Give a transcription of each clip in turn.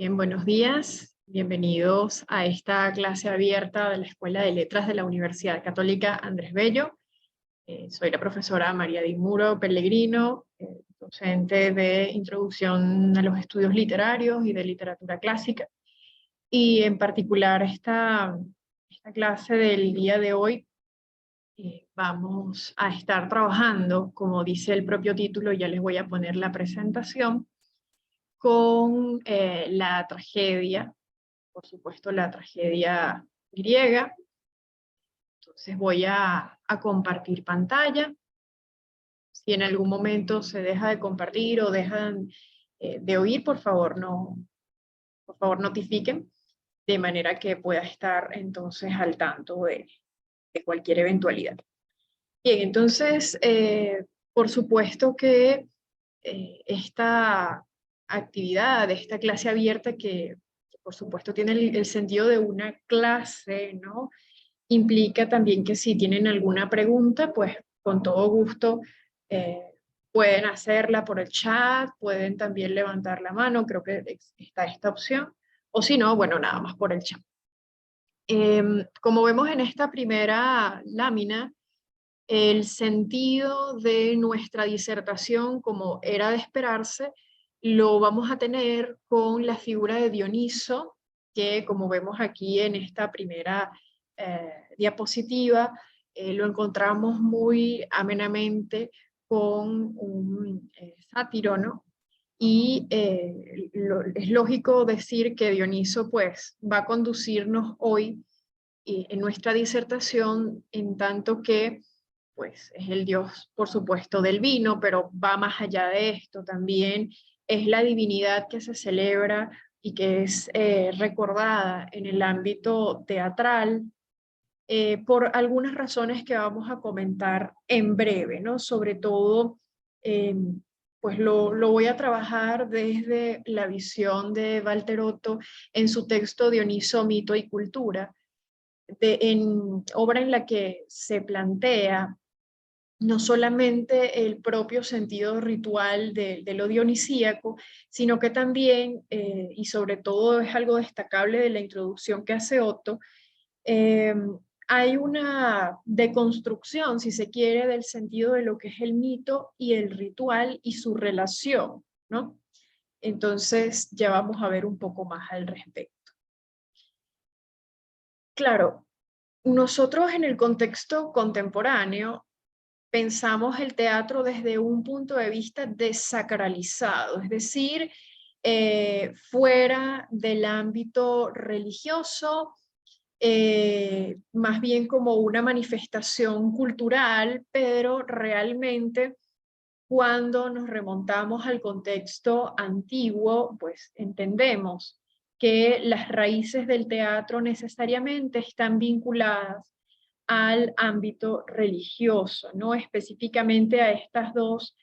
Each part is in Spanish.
Bien, buenos días. Bienvenidos a esta clase abierta de la Escuela de Letras de la Universidad Católica Andrés Bello. Soy la profesora María Di Muro Pellegrino, docente de Introducción a los Estudios Literarios y de Literatura Clásica. Y en particular esta clase del día de hoy vamos a estar trabajando, como dice el propio título, ya les voy a poner la presentación, con la tragedia, por supuesto la tragedia griega. Entonces voy a compartir pantalla. Si en algún momento se deja de compartir o dejan de oír, por favor notifiquen, de manera que pueda estar entonces al tanto de cualquier eventualidad. Bien, entonces, por supuesto que esta actividad, esta clase abierta que por supuesto tiene el sentido de una clase, ¿no? Implica también que si tienen alguna pregunta, pues con todo gusto pueden hacerla por el chat, pueden también levantar la mano, creo que está esta opción, o si no, bueno, nada más por el chat. Como vemos en esta primera lámina, el sentido de nuestra disertación, como era de esperarse, lo vamos a tener con la figura de Dioniso, que como vemos aquí en esta primera diapositiva, lo encontramos muy amenamente con un sátiro, ¿no? Y es lógico decir que Dioniso pues va a conducirnos hoy en nuestra disertación, en tanto que pues es el dios, por supuesto, del vino, pero va más allá de esto, también es la divinidad que se celebra y que es recordada en el ámbito teatral por algunas razones que vamos a comentar en breve, ¿no? Sobre todo, pues lo voy a trabajar desde la visión de Walter Otto en su texto Dioniso, mito y cultura, en obra en la que se plantea no solamente el propio sentido ritual de lo dionisíaco, sino que también, y sobre todo es algo destacable de la introducción que hace Otto, eh, hay una deconstrucción, si se quiere, del sentido de lo que es el mito y el ritual y su relación, ¿no? Entonces ya vamos a ver un poco más al respecto. Claro, nosotros en el contexto contemporáneo pensamos el teatro desde un punto de vista desacralizado, es decir, fuera del ámbito religioso, más bien como una manifestación cultural, pero realmente cuando nos remontamos al contexto antiguo, pues entendemos que las raíces del teatro necesariamente están vinculadas al ámbito religioso, ¿no? Específicamente a estas dos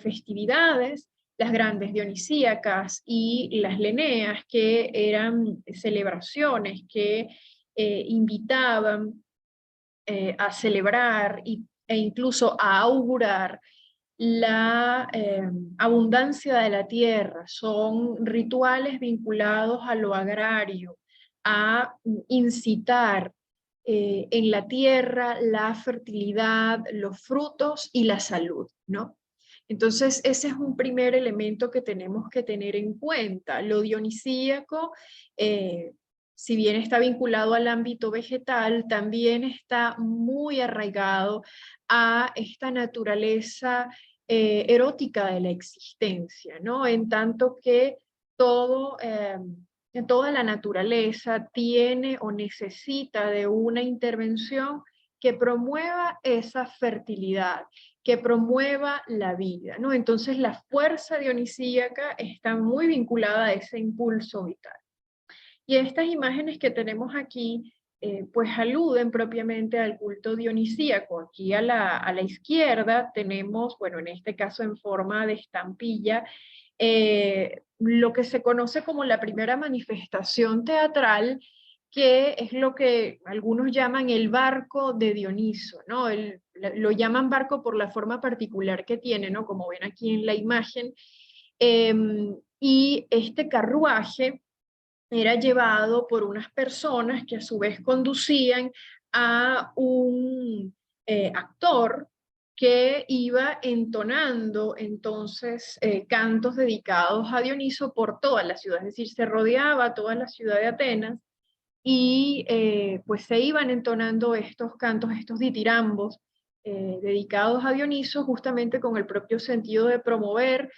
festividades, las grandes dionisíacas y las leneas, que eran celebraciones que invitaban a celebrar e incluso a augurar la abundancia de la tierra. Son rituales vinculados a lo agrario, a incitar en la tierra la fertilidad, los frutos y la salud, ¿no? Entonces, ese es un primer elemento que tenemos que tener en cuenta. Lo dionisíaco, si bien está vinculado al ámbito vegetal, también está muy arraigado a esta naturaleza erótica de la existencia, ¿no? En tanto que todo, toda la naturaleza tiene o necesita de una intervención que promueva esa fertilidad, que promueva la vida, ¿no? Entonces la fuerza dionisíaca está muy vinculada a ese impulso vital. Y estas imágenes que tenemos aquí, pues aluden propiamente al culto dionisíaco. Aquí a la izquierda tenemos, bueno, en este caso en forma de estampilla, lo que se conoce como la primera manifestación teatral, que es lo que algunos llaman el barco de Dioniso, ¿no? Lo llaman barco por la forma particular que tiene, ¿no? Como ven aquí en la imagen. Y este carruaje era llevado por unas personas que a su vez conducían a un actor que iba entonando entonces cantos dedicados a Dioniso por toda la ciudad, es decir, se rodeaba toda la ciudad de Atenas y pues se iban entonando estos cantos, estos ditirambos dedicados a Dioniso, justamente con el propio sentido de promover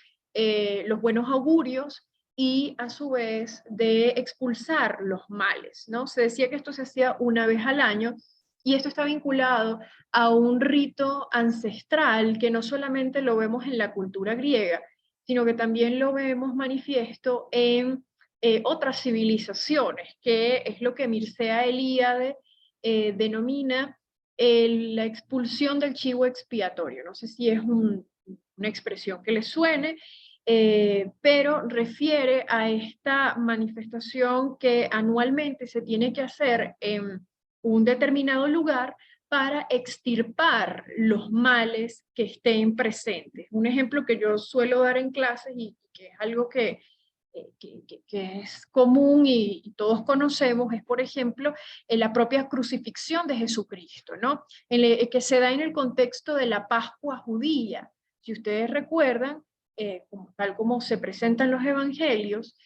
los buenos augurios y a su vez de expulsar los males, ¿no? Se decía que esto se hacía una vez al año y esto está vinculado a un rito ancestral que no solamente lo vemos en la cultura griega, sino que también lo vemos manifiesto en otras civilizaciones, que es lo que Mircea Eliade denomina la expulsión del chivo expiatorio. No sé si es una expresión que le suene, pero refiere a esta manifestación que anualmente se tiene que hacer en un determinado lugar para extirpar los males que estén presentes. Un ejemplo que yo suelo dar en clases y que es algo que es común y todos conocemos es, por ejemplo, la propia crucifixión de Jesucristo, ¿no? Que se da en el contexto de la Pascua judía. Si ustedes recuerdan, tal como se presentan los evangelios,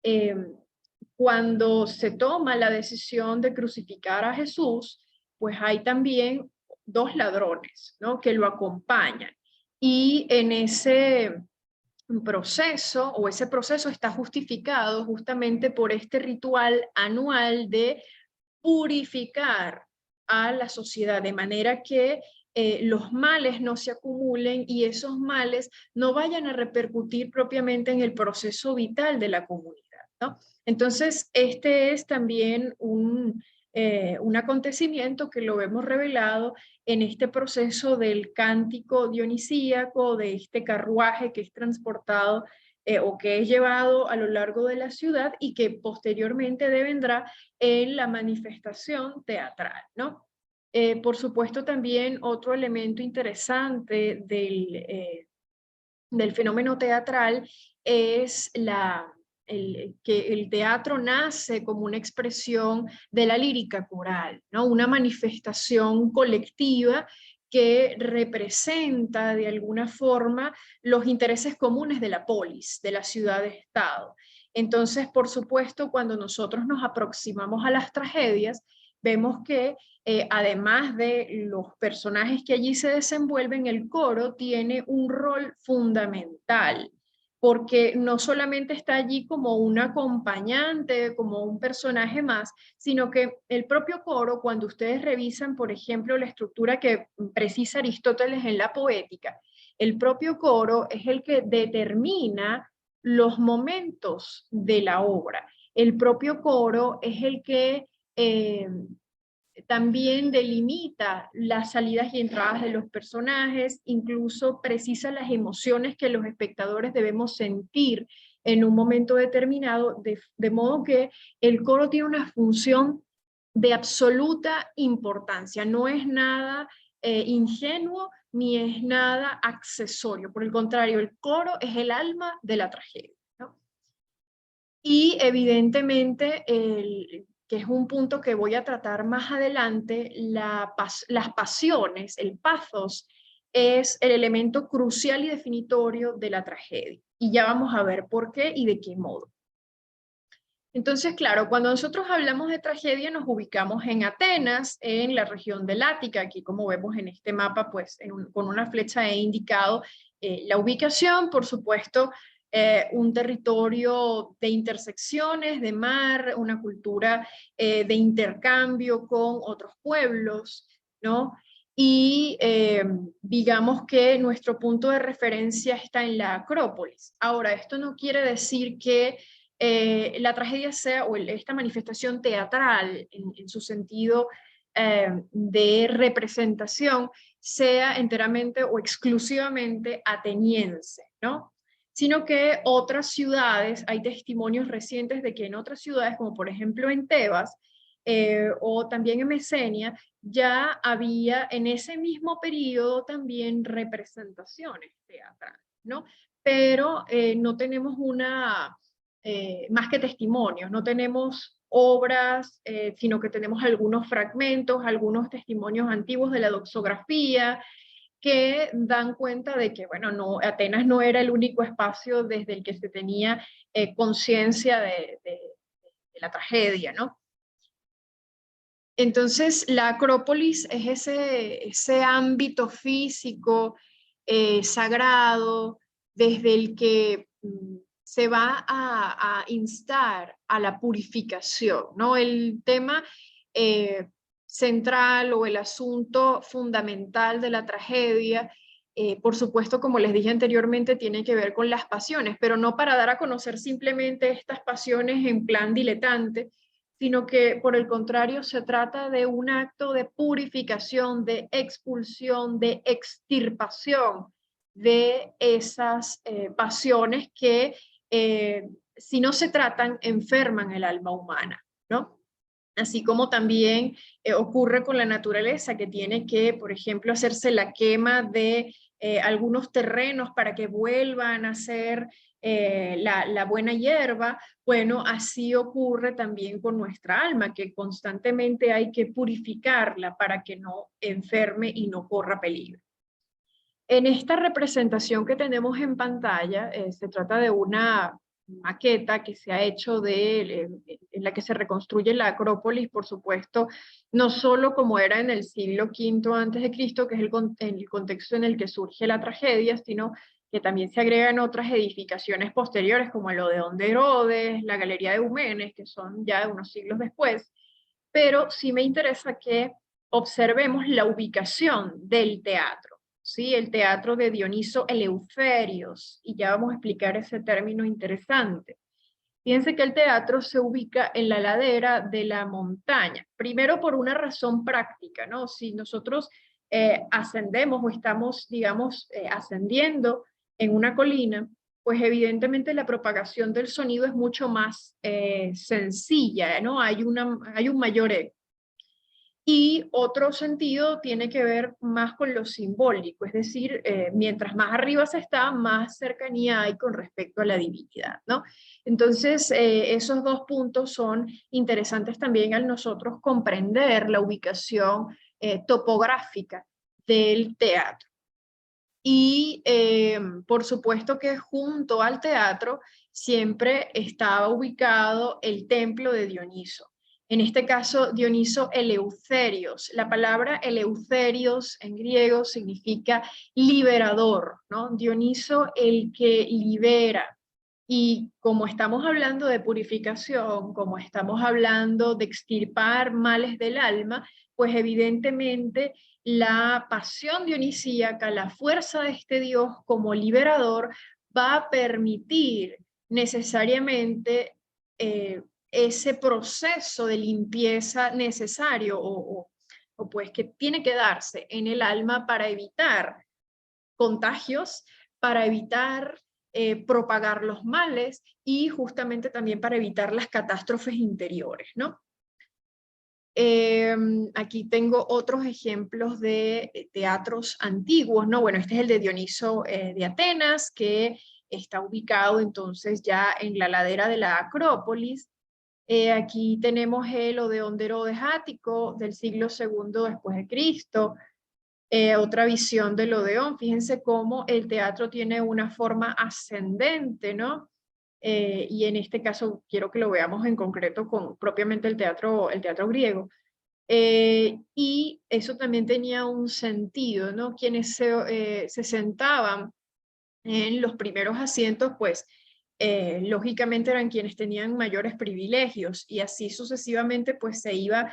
eh, cuando se toma la decisión de crucificar a Jesús, pues hay también dos ladrones, ¿no? Que lo acompañan. Y en ese proceso, o ese proceso está justificado justamente por este ritual anual de purificar a la sociedad, de manera que los males no se acumulen y esos males no vayan a repercutir propiamente en el proceso vital de la comunidad, ¿no? Entonces, este es también un acontecimiento que lo vemos revelado en este proceso del cántico dionisíaco, de este carruaje que es transportado o que es llevado a lo largo de la ciudad y que posteriormente devendrá en la manifestación teatral, ¿no? Por supuesto, también otro elemento interesante del fenómeno teatral es que el teatro nace como una expresión de la lírica coral, ¿no? Una manifestación colectiva que representa de alguna forma los intereses comunes de la polis, de la ciudad-estado. Entonces, por supuesto, cuando nosotros nos aproximamos a las tragedias, vemos que además de los personajes que allí se desenvuelven, el coro tiene un rol fundamental, porque no solamente está allí como un acompañante, como un personaje más, sino que el propio coro, cuando ustedes revisan, por ejemplo, la estructura que precisa Aristóteles en la poética, el propio coro es el que determina los momentos de la obra. El propio coro es el que también delimita las salidas y entradas de los personajes, incluso precisa las emociones que los espectadores debemos sentir en un momento determinado, de modo que el coro tiene una función de absoluta importancia, no es nada ingenuo ni es nada accesorio, por el contrario, el coro es el alma de la tragedia, ¿no? Y evidentemente, que es un punto que voy a tratar más adelante, las pasiones, el pathos, es el elemento crucial y definitorio de la tragedia. Y ya vamos a ver por qué y de qué modo. Entonces, claro, cuando nosotros hablamos de tragedia nos ubicamos en Atenas, en la región del Ática, aquí como vemos en este mapa, pues con una flecha he indicado la ubicación, por supuesto, un territorio de intersecciones, de mar, una cultura de intercambio con otros pueblos, ¿no? Y digamos que nuestro punto de referencia está en la Acrópolis. Ahora, esto no quiere decir que la tragedia sea, o esta manifestación teatral en su sentido de representación, sea enteramente o exclusivamente ateniense, ¿no? Sino que otras ciudades, hay testimonios recientes de que en otras ciudades, como por ejemplo en Tebas, o también en Mesenia, ya había en ese mismo periodo también representaciones teatrales, ¿no? Pero no tenemos más que testimonios, no tenemos obras, sino que tenemos algunos fragmentos, algunos testimonios antiguos de la doxografía, que dan cuenta de que, bueno, no, Atenas no era el único espacio desde el que se tenía conciencia de la tragedia, ¿no? Entonces, la Acrópolis es ese ámbito físico, sagrado, desde el que se va a instar a la purificación, ¿no? El tema central o el asunto fundamental de la tragedia, por supuesto, como les dije anteriormente, tiene que ver con las pasiones, pero no para dar a conocer simplemente estas pasiones en plan diletante, sino que por el contrario se trata de un acto de purificación, de expulsión, de extirpación de esas pasiones que si no se tratan enferman el alma humana, ¿no? Así como también ocurre con la naturaleza, que tiene que, por ejemplo, hacerse la quema de algunos terrenos para que vuelvan a ser la buena hierba. Bueno, así ocurre también con nuestra alma, que constantemente hay que purificarla para que no enferme y no corra peligro. En esta representación que tenemos en pantalla, se trata de una maqueta que se ha hecho en la que se reconstruye la Acrópolis, por supuesto, no solo como era en el siglo V antes de Cristo, que es el contexto en el que surge la tragedia, sino que también se agregan otras edificaciones posteriores, como el Odeón de Herodes, la Galería de Eumenes, que son ya unos siglos después, pero sí me interesa que observemos la ubicación del teatro. ¿Sí? El teatro de Dioniso Eleutherios, y ya vamos a explicar ese término interesante. Fíjense que el teatro se ubica en la ladera de la montaña, primero por una razón práctica, ¿no? Si nosotros ascendemos o estamos, digamos, ascendiendo en una colina, pues evidentemente la propagación del sonido es mucho más sencilla, ¿no? Hay un mayor eco. Y otro sentido tiene que ver más con lo simbólico, es decir, mientras más arriba se está, más cercanía hay con respecto a la divinidad, ¿no? Entonces, esos dos puntos son interesantes también al nosotros comprender la ubicación topográfica del teatro. Y por supuesto que junto al teatro siempre estaba ubicado el templo de Dioniso. En este caso, Dioniso Eleutherios. La palabra Eleutherios en griego significa liberador, ¿no? Dioniso el que libera. Y como estamos hablando de purificación, como estamos hablando de extirpar males del alma, pues evidentemente la pasión dionisíaca, la fuerza de este Dios como liberador, va a permitir necesariamente ese proceso de limpieza necesario o pues que tiene que darse en el alma para evitar contagios, para evitar propagar los males y justamente también para evitar las catástrofes interiores, ¿no? Aquí tengo otros ejemplos de teatros antiguos, ¿no? Bueno, este es el de Dioniso de Atenas, que está ubicado entonces ya en la ladera de la Acrópolis. Aquí tenemos el Odeón de Herodes Ático del siglo II después de Cristo. Otra visión del Odeón, fíjense cómo el teatro tiene una forma ascendente, ¿no? Y en este caso quiero que lo veamos en concreto con propiamente el teatro griego. Y eso también tenía un sentido, ¿no? Quienes se sentaban en los primeros asientos, pues lógicamente eran quienes tenían mayores privilegios y así sucesivamente pues se iba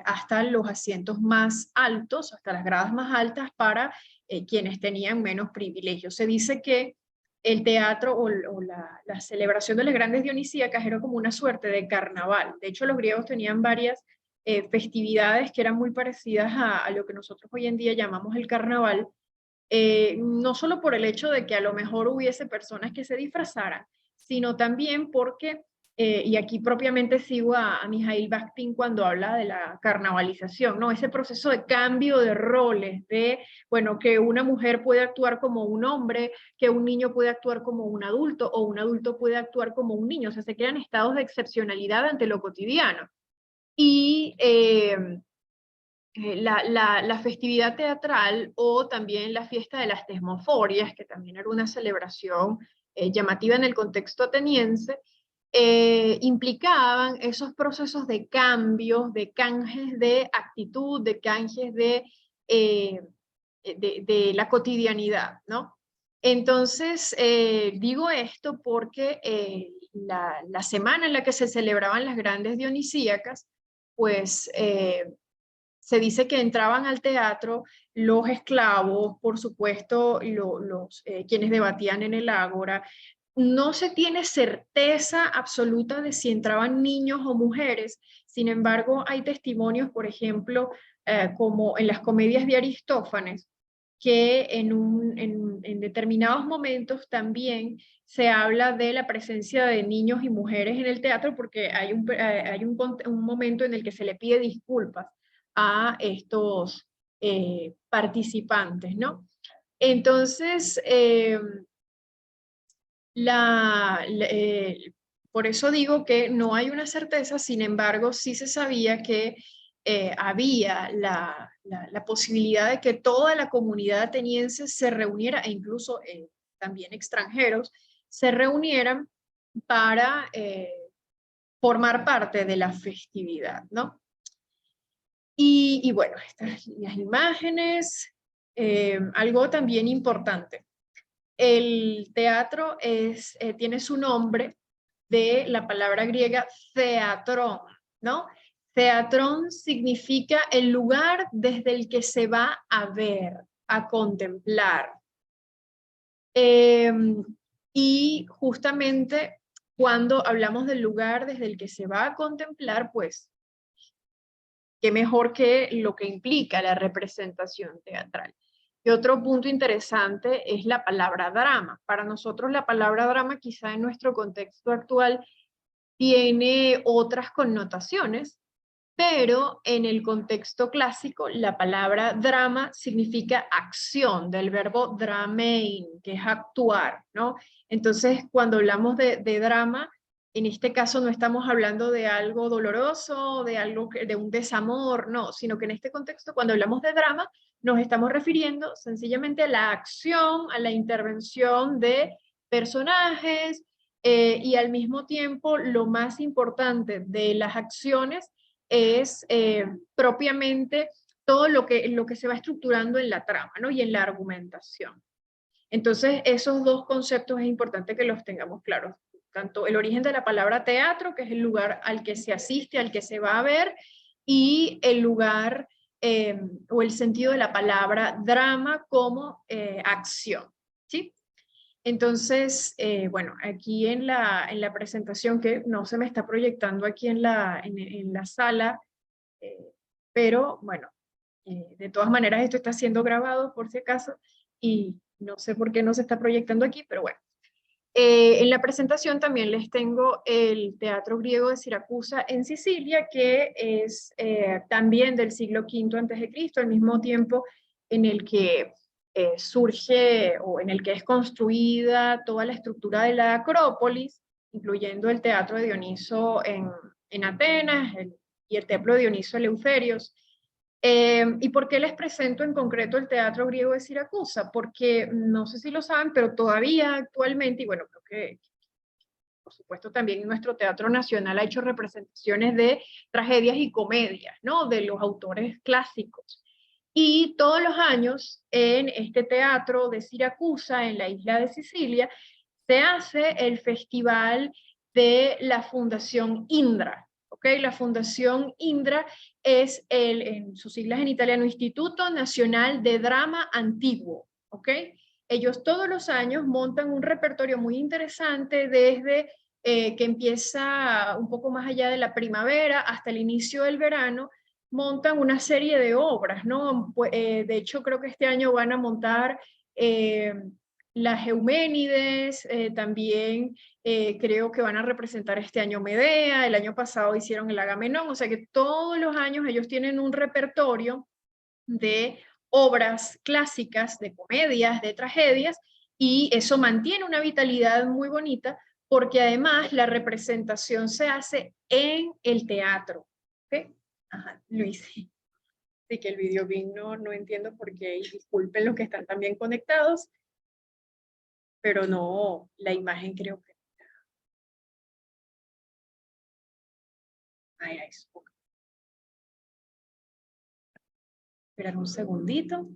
hasta los asientos más altos, hasta las gradas más altas para quienes tenían menos privilegios. Se dice que el teatro o la celebración de las grandes dionisíacas era como una suerte de carnaval. De hecho, los griegos tenían varias festividades que eran muy parecidas a lo que nosotros hoy en día llamamos el carnaval, no solo por el hecho de que a lo mejor hubiese personas que se disfrazaran, sino también porque y aquí propiamente sigo a Mijail Bakhtin cuando habla de la carnavalización, ¿no? Ese proceso de cambio de roles, de, bueno, que una mujer puede actuar como un hombre, que un niño puede actuar como un adulto, o un adulto puede actuar como un niño, o sea, se crean estados de excepcionalidad ante lo cotidiano. Y la festividad teatral o también la fiesta de las tesmoforias, que también era una celebración llamativa en el contexto ateniense, implicaban esos procesos de cambios, de canjes de actitud, de canjes de la cotidianidad, ¿no? Entonces, digo esto porque la semana en la que se celebraban las grandes dionisíacas, pues se dice que entraban al teatro los esclavos, por supuesto, quienes debatían en el ágora. No se tiene certeza absoluta de si entraban niños o mujeres, sin embargo, hay testimonios, por ejemplo, como en las comedias de Aristófanes, que en determinados momentos también se habla de la presencia de niños y mujeres en el teatro porque hay un momento en el que se le pide disculpas a estos participantes, ¿no? Entonces, por eso digo que no hay una certeza, sin embargo, sí se sabía que había la posibilidad de que toda la comunidad ateniense se reuniera, e incluso también extranjeros, se reunieran para formar parte de la festividad, ¿no? Y bueno, estas las imágenes, algo también importante. El teatro tiene su nombre de la palabra griega theatron, ¿no? Theatron significa el lugar desde el que se va a ver, a contemplar. Y justamente cuando hablamos del lugar desde el que se va a contemplar, pues qué mejor que lo que implica la representación teatral. Y otro punto interesante es la palabra drama. Para nosotros la palabra drama quizá en nuestro contexto actual tiene otras connotaciones, pero en el contexto clásico la palabra drama significa acción, del verbo dramein, que es actuar, ¿no? Entonces, cuando hablamos de drama, en este caso no estamos hablando de algo doloroso, de un desamor, no, sino que en este contexto, cuando hablamos de drama, nos estamos refiriendo sencillamente a la acción, a la intervención de personajes, y al mismo tiempo lo más importante de las acciones es propiamente todo lo que se va estructurando en la trama, ¿no? Y en la argumentación. Entonces, esos dos conceptos es importante que los tengamos claros. Tanto el origen de la palabra teatro, que es el lugar al que se asiste, al que se va a ver, y el lugar o el sentido de la palabra drama como acción, ¿sí? Entonces, bueno, aquí en la presentación que no se me está proyectando aquí en la sala, eh, pero bueno, de todas maneras esto está siendo grabado por si acaso y no sé por qué no se está proyectando aquí, pero bueno. En la presentación también les tengo el Teatro Griego de Siracusa en Sicilia, que es también del siglo V a.C., al mismo tiempo en el que surge o en el que es construida toda la estructura de la Acrópolis, incluyendo el Teatro de Dioniso en Atenas y el Templo de Dioniso Eleutherios. ¿Y por qué les presento en concreto el Teatro Griego de Siracusa? Porque no sé si lo saben, pero todavía actualmente, y bueno, creo que por supuesto también nuestro Teatro Nacional ha hecho representaciones de tragedias y comedias, ¿no? De los autores clásicos. Y todos los años en este teatro de Siracusa, en la isla de Sicilia, se hace el festival de la Fundación Indra. ¿Okay? La Fundación Indra es en sus siglas en italiano, Instituto Nacional de Drama Antiguo. ¿Okay? Ellos todos los años montan un repertorio muy interesante desde que empieza un poco más allá de la primavera hasta el inicio del verano, montan una serie de obras, ¿no? De hecho, creo que este año van a montar las Euménides, también creo que van a representar este año Medea, el año pasado hicieron el Agamenón, o sea que todos los años ellos tienen un repertorio de obras clásicas, de comedias, de tragedias, y eso mantiene una vitalidad muy bonita, porque además la representación se hace en el teatro. ¿Okay? Ajá, Luis. Sí, que el video no entiendo por qué, y disculpen los que están también conectados, pero no, la imagen creo que... Ay, esperar un segundito.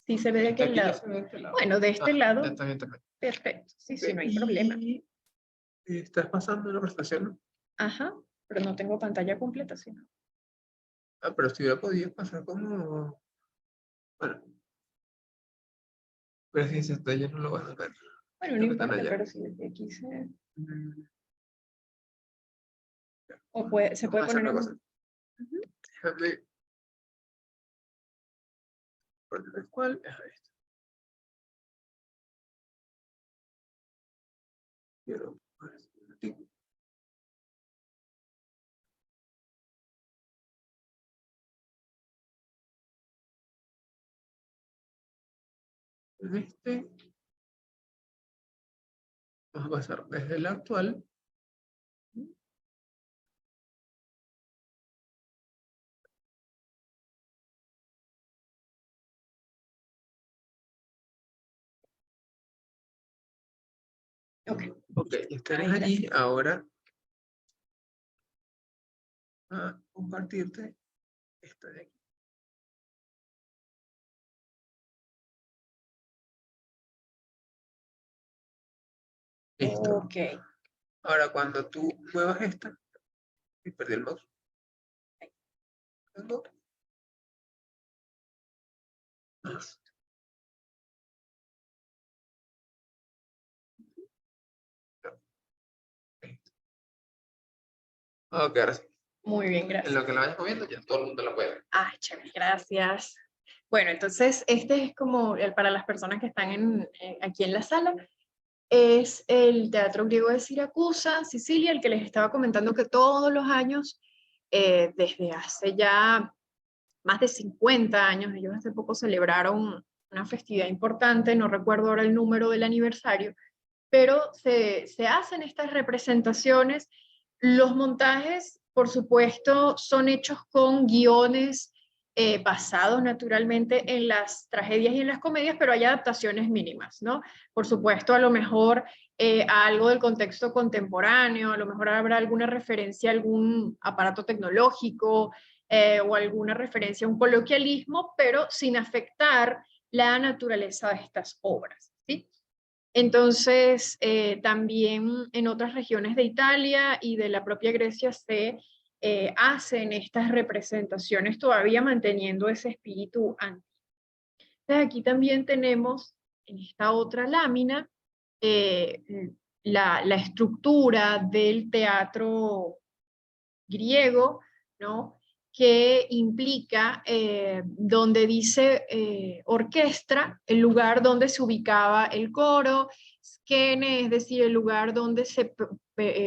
Sí se ve de aquel lado. Bueno, de este lado. Perfecto, sí, sí, no hay problema. ¿Estás pasando la presentación, no? Ajá, pero no tengo pantalla completa, sino. Ah, pero si hubiera podido pasar como... Bueno. Pero si está allá no lo van a ver. Bueno, no importa, pero si desde aquí se... O puede, se puede poner... Déjame... ¿Poner cuál? Esto. Quiero... Este vamos a pasar desde el actual ok, estarás allí ahora a compartirte esta de aquí. Listo. Ok. Ahora cuando tú muevas esta, y perdí el mouse. Ok, ahora sí. Muy bien, gracias. En lo que la vayas moviendo, ya todo el mundo la puede ver. Ah, chévere, gracias. Bueno, entonces este es como, para las personas que están aquí en la sala, es el Teatro Griego de Siracusa, Sicilia, el que les estaba comentando que todos los años, desde hace ya más de 50 años, ellos hace poco celebraron una festividad importante, no recuerdo ahora el número del aniversario, pero se hacen estas representaciones. Los montajes, por supuesto, son hechos con guiones basados naturalmente en las tragedias y en las comedias, pero hay adaptaciones mínimas, ¿no? Por supuesto, a lo mejor a algo del contexto contemporáneo, a lo mejor habrá alguna referencia a algún aparato tecnológico o alguna referencia a un coloquialismo, pero sin afectar la naturaleza de estas obras, ¿sí? Entonces, también en otras regiones de Italia y de la propia Grecia se hacen estas representaciones todavía manteniendo ese espíritu antiguo. Entonces, aquí también tenemos en esta otra lámina la estructura del teatro griego, ¿no? Que implica donde dice orquestra, el lugar donde se ubicaba el coro, skene, es decir, el lugar donde se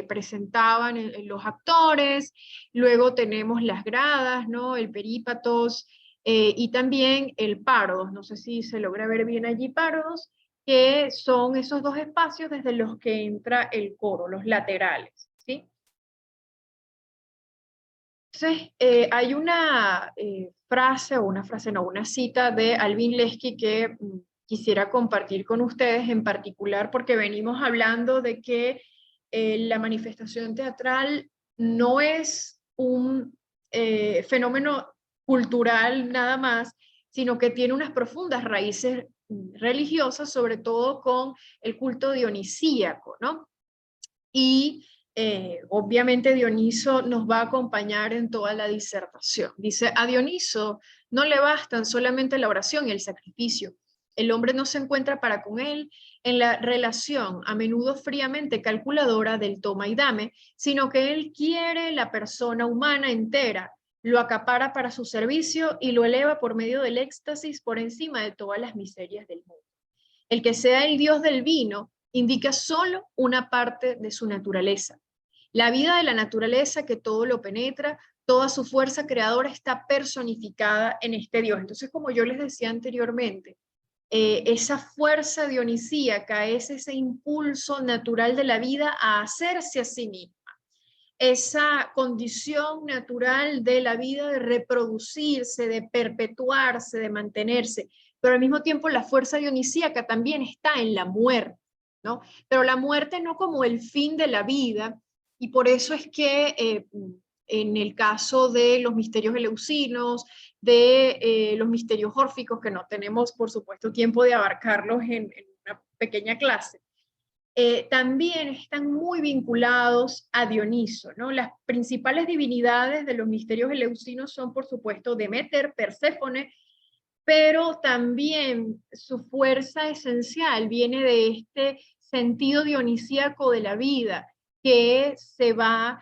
presentaban los actores, luego tenemos las gradas, ¿no? El perípatos, y también el parodos, no sé si se logra ver bien allí parodos, que son esos dos espacios desde los que entra el coro, los laterales, ¿sí? Entonces, hay una frase, o una frase, no, una cita de Alvin Lesky que quisiera compartir con ustedes en particular, porque venimos hablando de que la manifestación teatral no es un fenómeno cultural nada más, sino que tiene unas profundas raíces religiosas, sobre todo con el culto dionisíaco, ¿no? Y obviamente Dioniso nos va a acompañar en toda la disertación. Dice, a Dioniso no le bastan solamente la oración y el sacrificio. El hombre no se encuentra para con él en la relación, a menudo fríamente calculadora, del toma y dame, sino que él quiere la persona humana entera, lo acapara para su servicio y lo eleva por medio del éxtasis por encima de todas las miserias del mundo. El que sea el dios del vino indica solo una parte de su naturaleza. La vida de la naturaleza que todo lo penetra, toda su fuerza creadora está personificada en este dios. Entonces, como yo les decía anteriormente, esa fuerza dionisíaca es ese impulso natural de la vida a hacerse a sí misma, esa condición natural de la vida de reproducirse, de perpetuarse, de mantenerse, pero al mismo tiempo la fuerza dionisíaca también está en la muerte, ¿no? Pero la muerte no como el fin de la vida, y por eso es que en el caso de los misterios eleusinos, de los misterios órficos, que no tenemos, por supuesto, tiempo de abarcarlos en una pequeña clase, también están muy vinculados a Dioniso, ¿no? Las principales divinidades de los misterios eleusinos son, por supuesto, Deméter, Perséfone, pero también su fuerza esencial viene de este sentido dionisíaco de la vida, que se va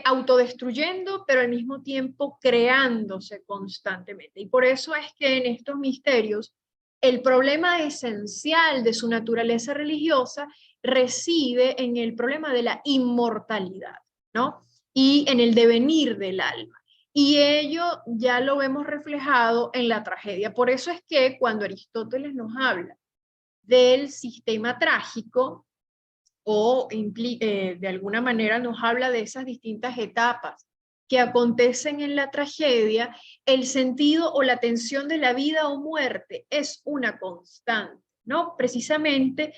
autodestruyendo, pero al mismo tiempo creándose constantemente. Y por eso es que en estos misterios el problema esencial de su naturaleza religiosa reside en el problema de la inmortalidad, ¿no? Y en el devenir del alma. Y ello ya lo vemos reflejado en la tragedia. Por eso es que cuando Aristóteles nos habla del sistema trágico, o de alguna manera nos habla de esas distintas etapas que acontecen en la tragedia, el sentido o la tensión de la vida o muerte es una constante, ¿no? Precisamente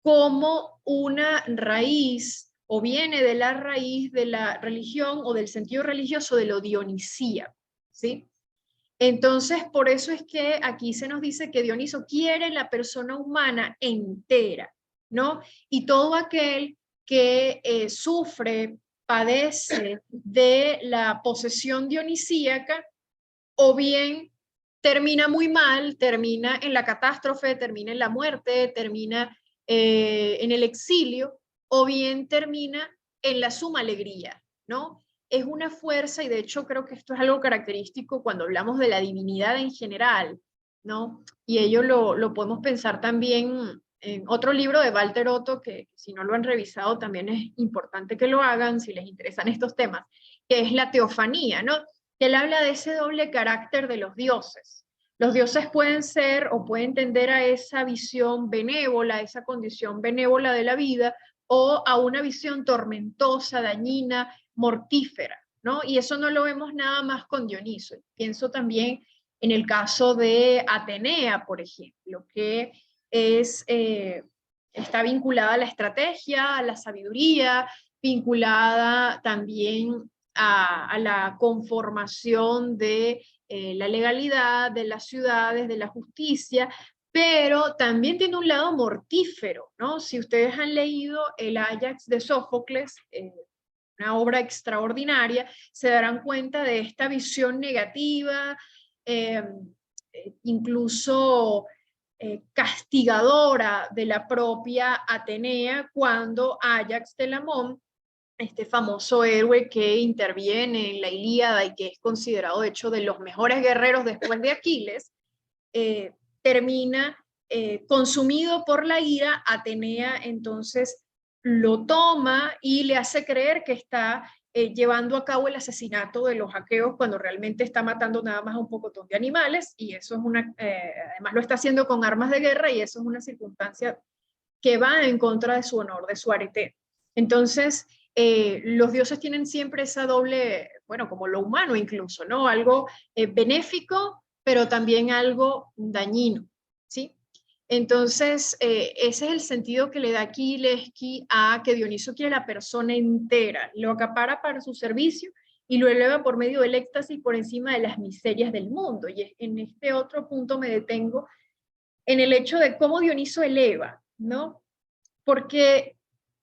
como una raíz, o viene de la raíz de la religión o del sentido religioso de lo dionisíaco, ¿sí? Entonces, por eso es que aquí se nos dice que Dioniso quiere la persona humana entera, ¿no? Y todo aquel que sufre, padece de la posesión dionisíaca, o bien termina muy mal, termina en la catástrofe, termina en la muerte, termina en el exilio, o bien termina en la suma alegría, ¿no? Es una fuerza, y de hecho creo que esto es algo característico cuando hablamos de la divinidad en general, ¿no? Y ello lo podemos pensar también en otro libro de Walter Otto, que si no lo han revisado también es importante que lo hagan si les interesan estos temas, que es la teofanía, ¿no? Que él habla de ese doble carácter de los dioses. Los dioses pueden ser o pueden tender a esa visión benévola, esa condición benévola de la vida, o a una visión tormentosa, dañina, mortífera, ¿no? Y eso no lo vemos nada más con Dioniso. Pienso también en el caso de Atenea, por ejemplo, que es, está vinculada a la estrategia, a la sabiduría, vinculada también a la conformación de la legalidad, de las ciudades, de la justicia, pero también tiene un lado mortífero, ¿no? Si ustedes han leído el Ajax de Sófocles, una obra extraordinaria, se darán cuenta de esta visión negativa, eh, incluso castigadora de la propia Atenea, cuando Ajax Telamón, este famoso héroe que interviene en la Ilíada y que es considerado de hecho de los mejores guerreros después de Aquiles, termina consumido por la ira. Atenea entonces lo toma y le hace creer que está llevando a cabo el asesinato de los aqueos cuando realmente está matando nada más a un pocotón de animales, y eso es además lo está haciendo con armas de guerra, y eso es una circunstancia que va en contra de su honor, de su arete. Entonces, los dioses tienen siempre esa doble, bueno, como lo humano incluso, ¿no? Algo benéfico, pero también algo dañino, ¿sí? Entonces, ese es el sentido que le da aquí Leski a que Dioniso quiere la persona entera, lo acapara para su servicio y lo eleva por medio del éxtasis por encima de las miserias del mundo. Y en este otro punto me detengo en el hecho de cómo Dioniso eleva, ¿no? Porque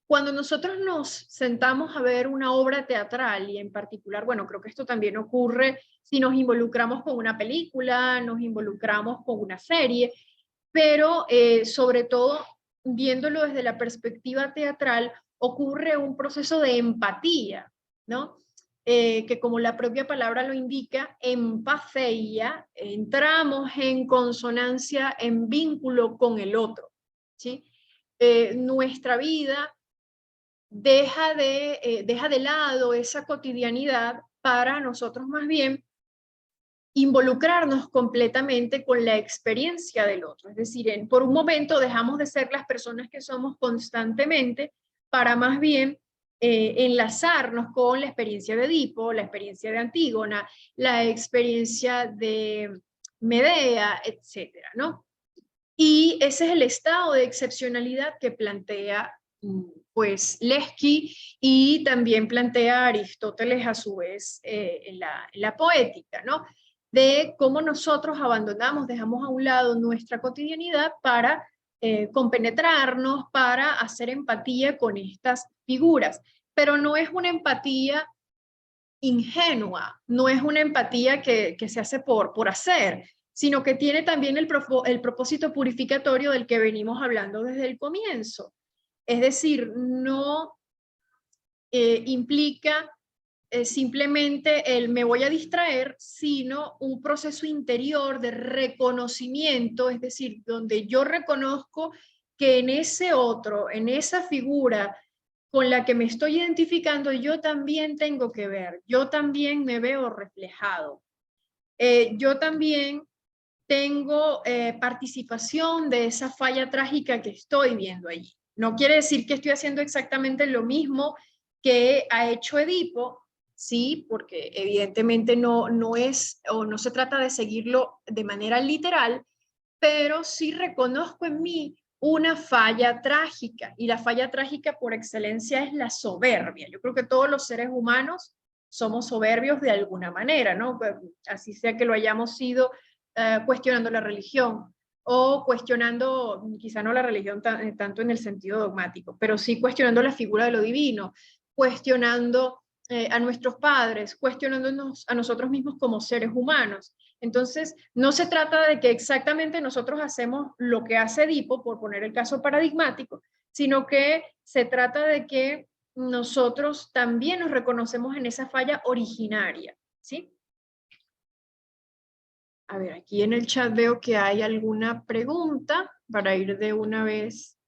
Cuando nosotros nos sentamos a ver una obra teatral, y en particular, bueno, creo que esto también ocurre si nos involucramos con una película, nos involucramos con una serie, pero sobre todo viéndolo desde la perspectiva teatral, ocurre un proceso de empatía, ¿no? Que como la propia palabra lo indica, empatheia, entramos en consonancia, en vínculo con el otro, ¿sí? Nuestra vida deja de lado esa cotidianidad para nosotros más bien involucrarnos completamente con la experiencia del otro. Es decir, por un momento dejamos de ser las personas que somos constantemente para más bien enlazarnos con la experiencia de Edipo, la experiencia de Antígona, la experiencia de Medea, etcétera, ¿no? Y ese es el estado de excepcionalidad que plantea pues Leski y también plantea Aristóteles a su vez en la poética, ¿no? De cómo nosotros abandonamos, dejamos a un lado nuestra cotidianidad para compenetrarnos, para hacer empatía con estas figuras. Pero no es una empatía ingenua, no es una empatía que se hace por hacer, sino que tiene también el propósito purificatorio del que venimos hablando desde el comienzo. Es decir, no implica simplemente el me voy a distraer, sino un proceso interior de reconocimiento, es decir, donde yo reconozco que en ese otro, en esa figura con la que me estoy identificando, yo también tengo que ver, yo también me veo reflejado. Yo también tengo participación de esa falla trágica que estoy viendo allí. No quiere decir que estoy haciendo exactamente lo mismo que ha hecho Edipo, sí, porque evidentemente no es o no se trata de seguirlo de manera literal, pero sí reconozco en mí una falla trágica, y la falla trágica por excelencia es la soberbia. Yo creo que todos los seres humanos somos soberbios de alguna manera, ¿no? Así sea que lo hayamos sido cuestionando la religión o cuestionando, quizá no la religión tanto en el sentido dogmático, pero sí cuestionando la figura de lo divino, cuestionando a nuestros padres, cuestionándonos a nosotros mismos como seres humanos. Entonces, no se trata de que exactamente nosotros hacemos lo que hace Edipo, por poner el caso paradigmático, sino que se trata de que nosotros también nos reconocemos en esa falla originaria, ¿sí? A ver, aquí en el chat veo que hay alguna pregunta para ir de una vez.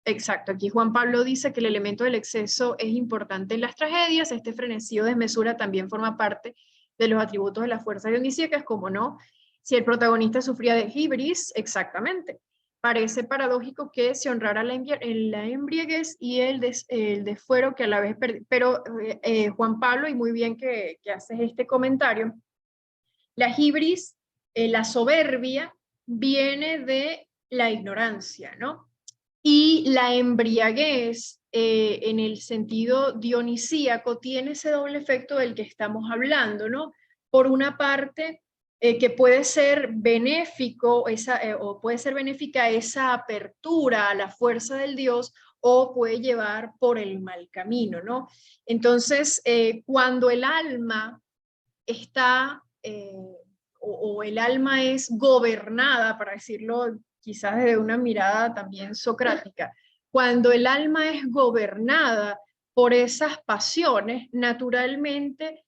Exacto, aquí Juan Pablo dice que el elemento del exceso es importante en las tragedias. Este frenesí o desmesura también forma parte de los atributos de la fuerza dionisíaca, como no, si el protagonista sufría de hibris, exactamente. Parece paradójico que se honrara la embriaguez y el desfuero que a la vez... Pero Juan Pablo, y muy bien que haces este comentario, la hibris, la soberbia, viene de la ignorancia, ¿no? Y la embriaguez, en el sentido dionisíaco, tiene ese doble efecto del que estamos hablando, ¿no? Por una parte, que puede ser benéfico, o puede ser benéfica esa apertura a la fuerza del Dios, o puede llevar por el mal camino, ¿no? Entonces, cuando el alma está, o el alma es gobernada, para decirlo quizás desde una mirada también socrática, cuando el alma es gobernada por esas pasiones, naturalmente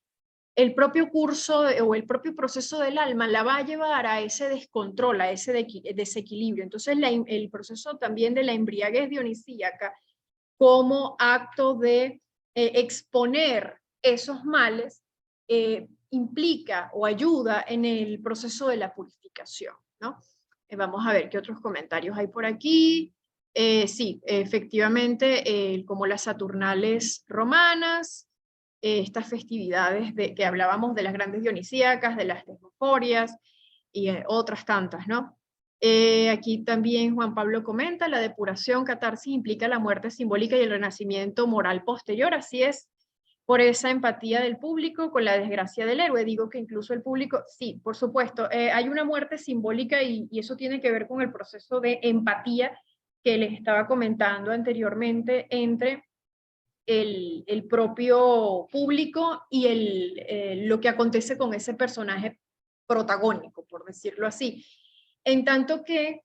el propio curso o el propio proceso del alma la va a llevar a ese descontrol, a ese desequilibrio. Entonces el proceso también de la embriaguez dionisíaca como acto de exponer esos males implica o ayuda en el proceso de la purificación, ¿no? Vamos a ver qué otros comentarios hay por aquí. Sí, efectivamente, como las Saturnales romanas, estas festividades que hablábamos de las grandes dionisíacas, de las tesmoforias y otras tantas, ¿no? Aquí también Juan Pablo comenta, la depuración, catarsis, implica la muerte simbólica y el renacimiento moral posterior, así es, por esa empatía del público con la desgracia del héroe. Digo que incluso el público, sí, por supuesto, hay una muerte simbólica y eso tiene que ver con el proceso de empatía que les estaba comentando anteriormente entre el propio público y lo que acontece con ese personaje protagónico, por decirlo así. En tanto que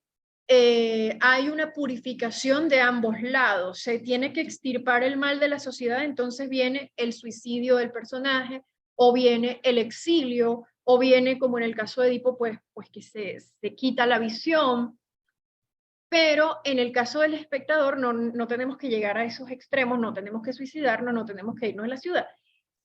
hay una purificación de ambos lados, se tiene que extirpar el mal de la sociedad, entonces viene el suicidio del personaje, o viene el exilio, o viene, como en el caso de Edipo, pues que se quita la visión. Pero en el caso del espectador no tenemos que llegar a esos extremos, no tenemos que suicidarnos, no tenemos que irnos de la ciudad,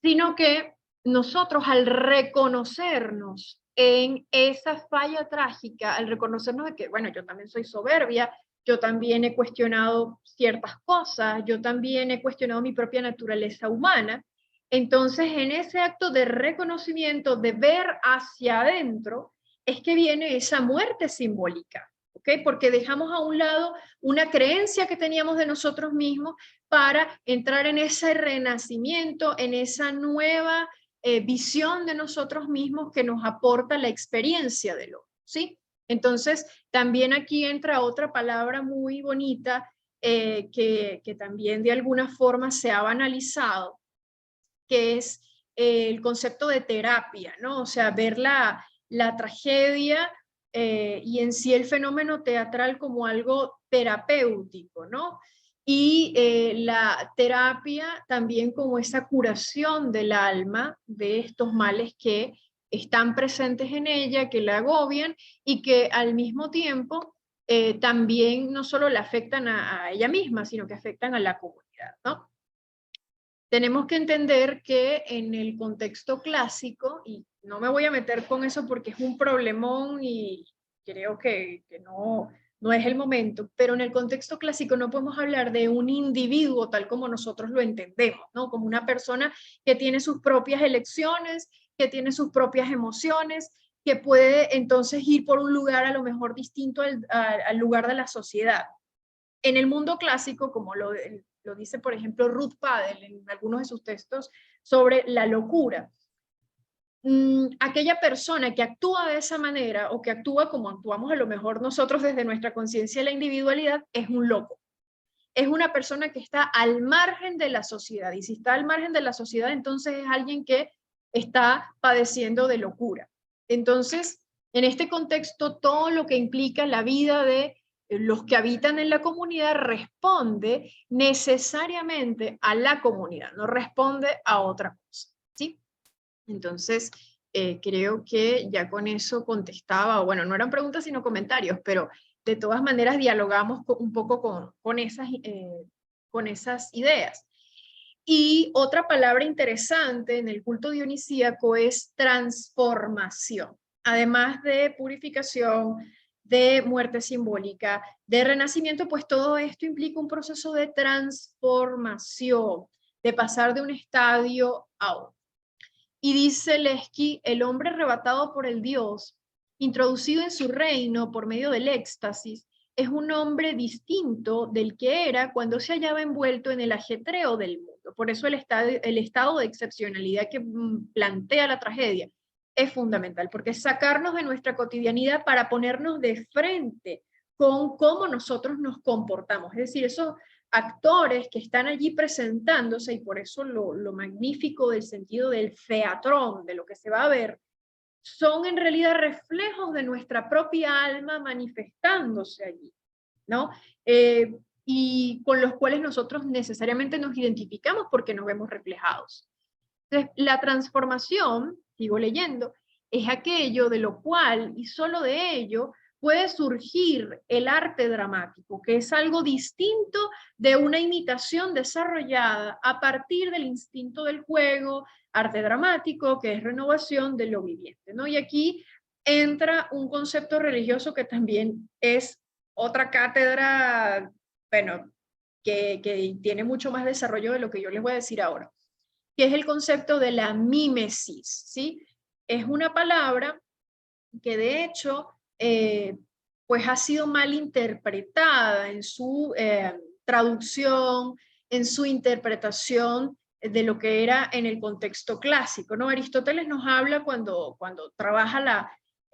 sino que nosotros al reconocernos en esa falla trágica, al reconocernos de que, bueno, yo también soy soberbia, yo también he cuestionado ciertas cosas, yo también he cuestionado mi propia naturaleza humana, entonces en ese acto de reconocimiento, de ver hacia adentro, es que viene esa muerte simbólica. ¿Okay? Porque dejamos a un lado una creencia que teníamos de nosotros mismos para entrar en ese renacimiento, en esa nueva visión de nosotros mismos que nos aporta la experiencia del otro, ¿sí? Entonces, también aquí entra otra palabra muy bonita que también de alguna forma se ha banalizado, que es el concepto de terapia, ¿no? O sea, ver la tragedia y en sí el fenómeno teatral como algo terapéutico, ¿no? Y la terapia también como esa curación del alma de estos males que están presentes en ella, que la agobian y que al mismo tiempo también no solo la afectan a ella misma, sino que afectan a la comunidad, ¿no? Tenemos que entender que en el contexto clásico, y no me voy a meter con eso porque es un problemón y creo que no es el momento, pero en el contexto clásico no podemos hablar de un individuo tal como nosotros lo entendemos, ¿no? Como una persona que tiene sus propias elecciones, que tiene sus propias emociones, que puede entonces ir por un lugar a lo mejor distinto al lugar de la sociedad. En el mundo clásico, como lo dice, por ejemplo, Ruth Padel en algunos de sus textos sobre la locura, aquella persona que actúa de esa manera o que actúa como actuamos a lo mejor nosotros desde nuestra conciencia y la individualidad es un loco. Es una persona que está al margen de la sociedad, y si está al margen de la sociedad, entonces es alguien que está padeciendo de locura. Entonces, en este contexto, todo lo que implica la vida de los que habitan en la comunidad responde necesariamente a la comunidad, no responde a otra cosa, ¿sí? Entonces, creo que ya con eso contestaba, bueno, no eran preguntas sino comentarios, pero de todas maneras dialogamos un poco con esas ideas. Y otra palabra interesante en el culto dionisíaco es transformación. Además de purificación, de muerte simbólica, de renacimiento, pues todo esto implica un proceso de transformación, de pasar de un estadio a otro. Y dice Leski, el hombre arrebatado por el Dios, introducido en su reino por medio del éxtasis, es un hombre distinto del que era cuando se hallaba envuelto en el ajetreo del mundo. Por eso el estado de excepcionalidad que plantea la tragedia es fundamental, porque es sacarnos de nuestra cotidianidad para ponernos de frente con cómo nosotros nos comportamos. Es decir, esos actores que están allí presentándose, y por eso lo magnífico del sentido del theatrón, de lo que se va a ver, son en realidad reflejos de nuestra propia alma manifestándose allí, ¿no? Y con los cuales nosotros necesariamente nos identificamos porque nos vemos reflejados. Entonces, la transformación, sigo leyendo, es aquello de lo cual, y solo de ello, puede surgir el arte dramático, que es algo distinto de una imitación desarrollada a partir del instinto del juego, arte dramático, que es renovación de lo viviente, ¿no? Y aquí entra un concepto religioso que también es otra cátedra, bueno, que tiene mucho más desarrollo de lo que yo les voy a decir ahora, que es el concepto de la mímesis, ¿sí? Es una palabra que de hecho pues ha sido mal interpretada en su traducción, en su interpretación de lo que era en el contexto clásico, ¿no? Aristóteles nos habla cuando trabaja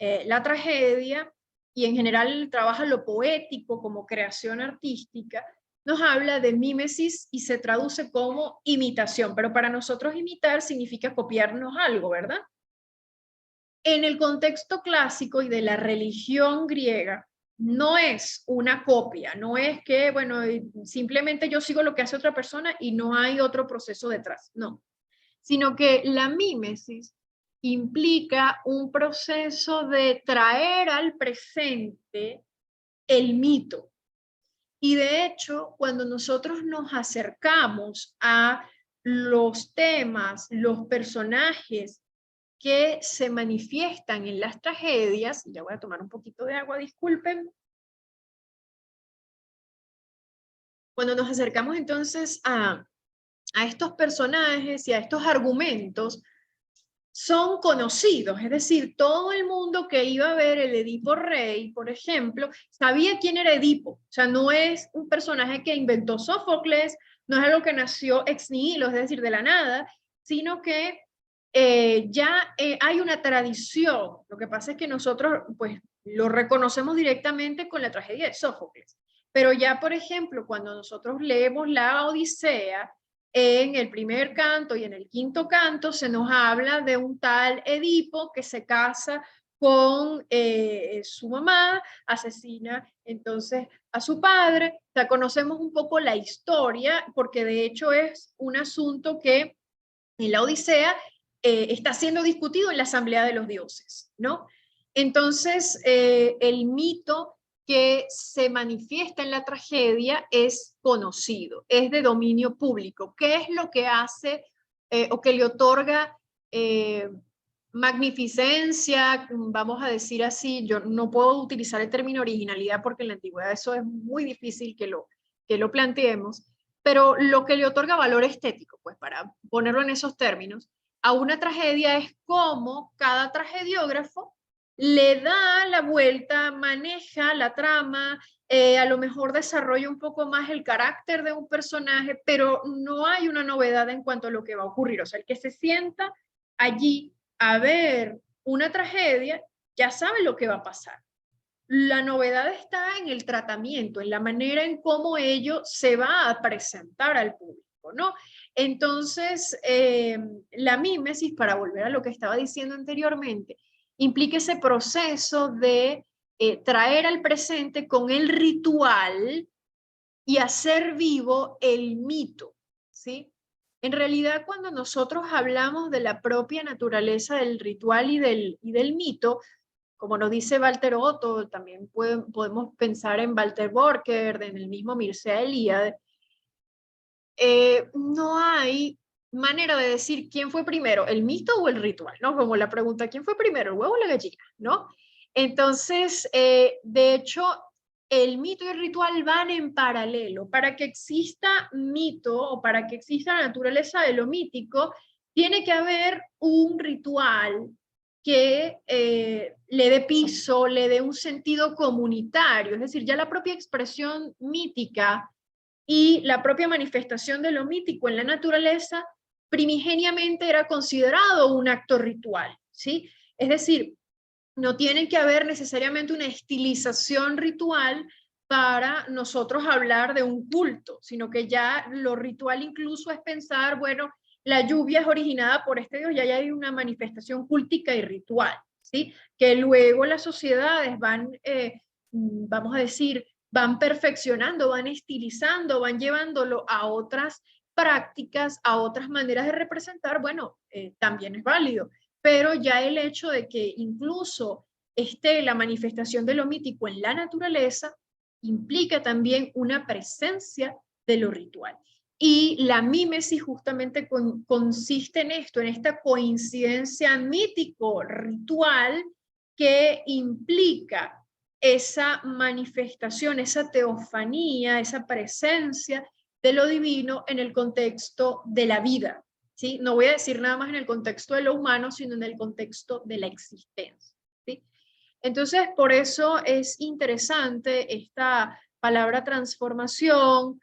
la tragedia y en general trabaja lo poético como creación artística, nos habla de mímesis y se traduce como imitación, pero para nosotros imitar significa copiarnos algo, ¿verdad? En el contexto clásico y de la religión griega, no es una copia, no es que, bueno, simplemente yo sigo lo que hace otra persona y no hay otro proceso detrás, no, sino que la mímesis implica un proceso de traer al presente el mito. Y de hecho, cuando nosotros nos acercamos a los temas, los personajes que se manifiestan en las tragedias, ya voy a tomar un poquito de agua, disculpen. Cuando nos acercamos entonces a estos personajes y a estos argumentos, son conocidos, es decir, todo el mundo que iba a ver el Edipo Rey, por ejemplo, sabía quién era Edipo. O sea, no es un personaje que inventó Sófocles, no es algo que nació ex nihilo, es decir, de la nada, sino que ya hay una tradición. Lo que pasa es que nosotros pues lo reconocemos directamente con la tragedia de Sófocles. Pero ya, por ejemplo, cuando nosotros leemos la Odisea, en el primer canto y en el quinto canto se nos habla de un tal Edipo que se casa con su mamá, asesina entonces a su padre. O sea, conocemos un poco la historia porque de hecho es un asunto que en la Odisea está siendo discutido en la Asamblea de los Dioses, ¿no? Entonces, el mito que se manifiesta en la tragedia es conocido, es de dominio público. ¿Qué es lo que hace o que le otorga magnificencia, vamos a decir así? Yo no puedo utilizar el término originalidad porque en la antigüedad eso es muy difícil que lo planteemos, pero lo que le otorga valor estético, pues para ponerlo en esos términos, a una tragedia es cómo cada tragediógrafo le da la vuelta, maneja la trama, a lo mejor desarrolla un poco más el carácter de un personaje, pero no hay una novedad en cuanto a lo que va a ocurrir. O sea, el que se sienta allí a ver una tragedia ya sabe lo que va a pasar. La novedad está en el tratamiento, en la manera en cómo ello se va a presentar al público, ¿no? Entonces, la mímesis, para volver a lo que estaba diciendo anteriormente, implica ese proceso de traer al presente con el ritual y hacer vivo el mito, ¿sí? En realidad, cuando nosotros hablamos de la propia naturaleza del ritual y del mito, como nos dice Walter Otto, también podemos pensar en Walter Borcher, en el mismo Mircea Eliade, no hay manera de decir quién fue primero, el mito o el ritual, ¿no? Como la pregunta, ¿quién fue primero, el huevo o la gallina? ¿No? Entonces, de hecho, el mito y el ritual van en paralelo. Para que exista mito o para que exista la naturaleza de lo mítico, tiene que haber un ritual que le dé piso, le dé un sentido comunitario, es decir, ya la propia expresión mítica y la propia manifestación de lo mítico en la naturaleza primigeniamente era considerado un acto ritual, ¿sí? Es decir, no tiene que haber necesariamente una estilización ritual para nosotros hablar de un culto, sino que ya lo ritual incluso es pensar, bueno, la lluvia es originada por este dios, ya hay una manifestación cultica y ritual, ¿sí? Que luego las sociedades van, vamos a decir, van perfeccionando, van estilizando, van llevándolo a otras prácticas, a otras maneras de representar, bueno, también es válido. Pero ya el hecho de que incluso esté la manifestación de lo mítico en la naturaleza implica también una presencia de lo ritual. Y la mímesis justamente consiste en esto, en esta coincidencia mítico-ritual que implica esa manifestación, esa teofanía, esa presencia de lo divino en el contexto de la vida, ¿sí? No voy a decir nada más en el contexto de lo humano, sino en el contexto de la existencia, ¿sí? Entonces, por eso es interesante esta palabra transformación,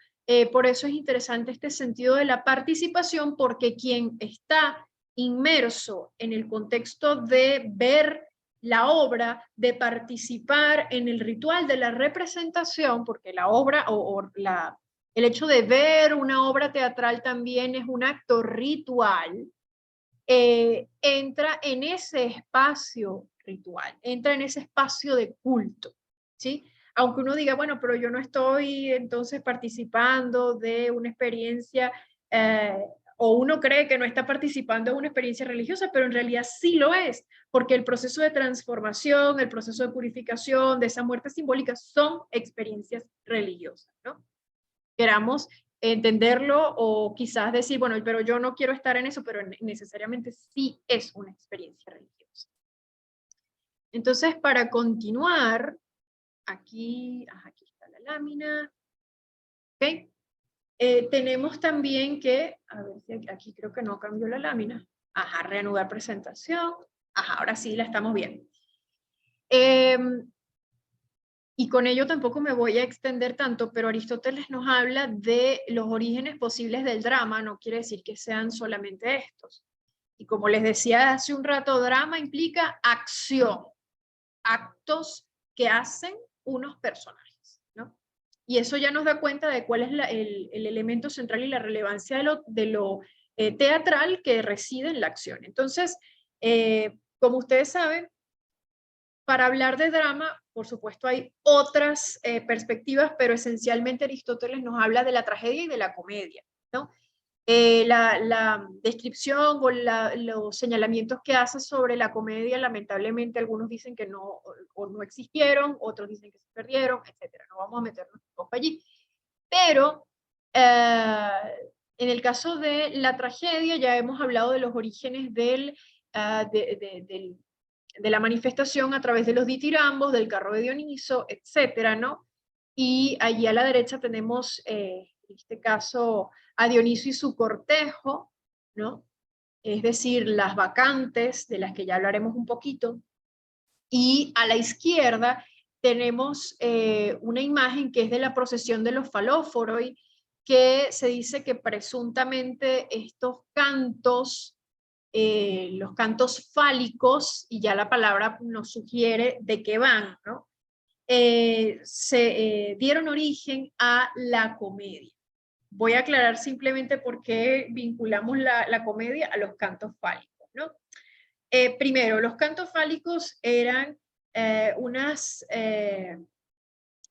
por eso es interesante este sentido de la participación, porque quien está inmerso en el contexto de ver la obra, de participar en el ritual de la representación, porque la obra el hecho de ver una obra teatral también es un acto ritual, entra en ese espacio ritual, entra en ese espacio de culto, ¿sí? Aunque uno diga, bueno, pero yo no estoy entonces participando de una experiencia, o uno cree que no está participando de una experiencia religiosa, pero en realidad sí lo es, porque el proceso de transformación, el proceso de purificación, de esa muerte simbólica, son experiencias religiosas, ¿no? Queramos entenderlo o quizás decir, bueno, pero yo no quiero estar en eso, pero necesariamente sí es una experiencia religiosa. Entonces, para continuar, aquí está la lámina. ¿Ok? Tenemos también que, a ver si aquí creo que no cambió la lámina. Ajá, reanudar presentación. Ajá, ahora sí la estamos viendo. Y con ello tampoco me voy a extender tanto, pero Aristóteles nos habla de los orígenes posibles del drama, no quiere decir que sean solamente estos. Y como les decía hace un rato, drama implica acción, actos que hacen unos personajes, ¿no? Y eso ya nos da cuenta de cuál es el elemento central y la relevancia de lo teatral que reside en la acción. Entonces, como ustedes saben, para hablar de drama, por supuesto, hay otras perspectivas, pero esencialmente Aristóteles nos habla de la tragedia y de la comedia, ¿no? La descripción o los señalamientos que hace sobre la comedia, lamentablemente algunos dicen que no, o no existieron, otros dicen que se perdieron, etcétera. No vamos a meternos tampoco allí. Pero en el caso de la tragedia, ya hemos hablado de los orígenes de la manifestación a través de los ditirambos, del carro de Dioniso, etcétera, ¿no? Y allí a la derecha tenemos, en este caso, a Dioniso y su cortejo, ¿no? Es decir, las bacantes, de las que ya hablaremos un poquito. Y a la izquierda tenemos una imagen que es de la procesión de los falóforoi, que se dice que presuntamente estos cantos, los cantos fálicos, y ya la palabra nos sugiere de qué van, ¿no? Se dieron origen a la comedia. Voy a aclarar simplemente por qué vinculamos la comedia a los cantos fálicos, ¿no? Primero, los cantos fálicos eran era una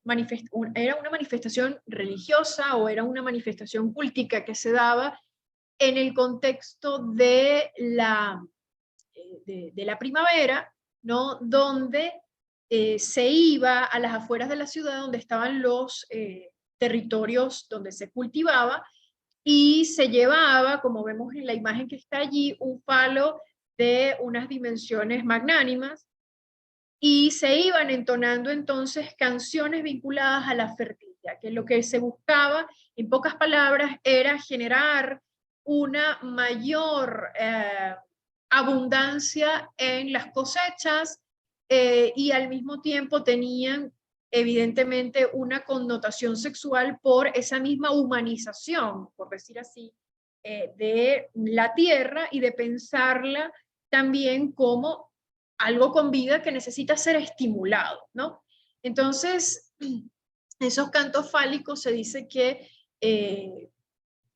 manifestación religiosa o era una manifestación cultica que se daba en el contexto de la primavera, ¿no? Donde se iba a las afueras de la ciudad, donde estaban los territorios donde se cultivaba, y se llevaba, como vemos en la imagen que está allí, un palo de unas dimensiones magnánimas, y se iban entonando entonces canciones vinculadas a la fertilidad, que lo que se buscaba, en pocas palabras, era generar una mayor abundancia en las cosechas, y al mismo tiempo tenían evidentemente una connotación sexual por esa misma humanización, por decir así, de la tierra, y de pensarla también como algo con vida que necesita ser estimulado, ¿no? Entonces, esos cantos fálicos se dice que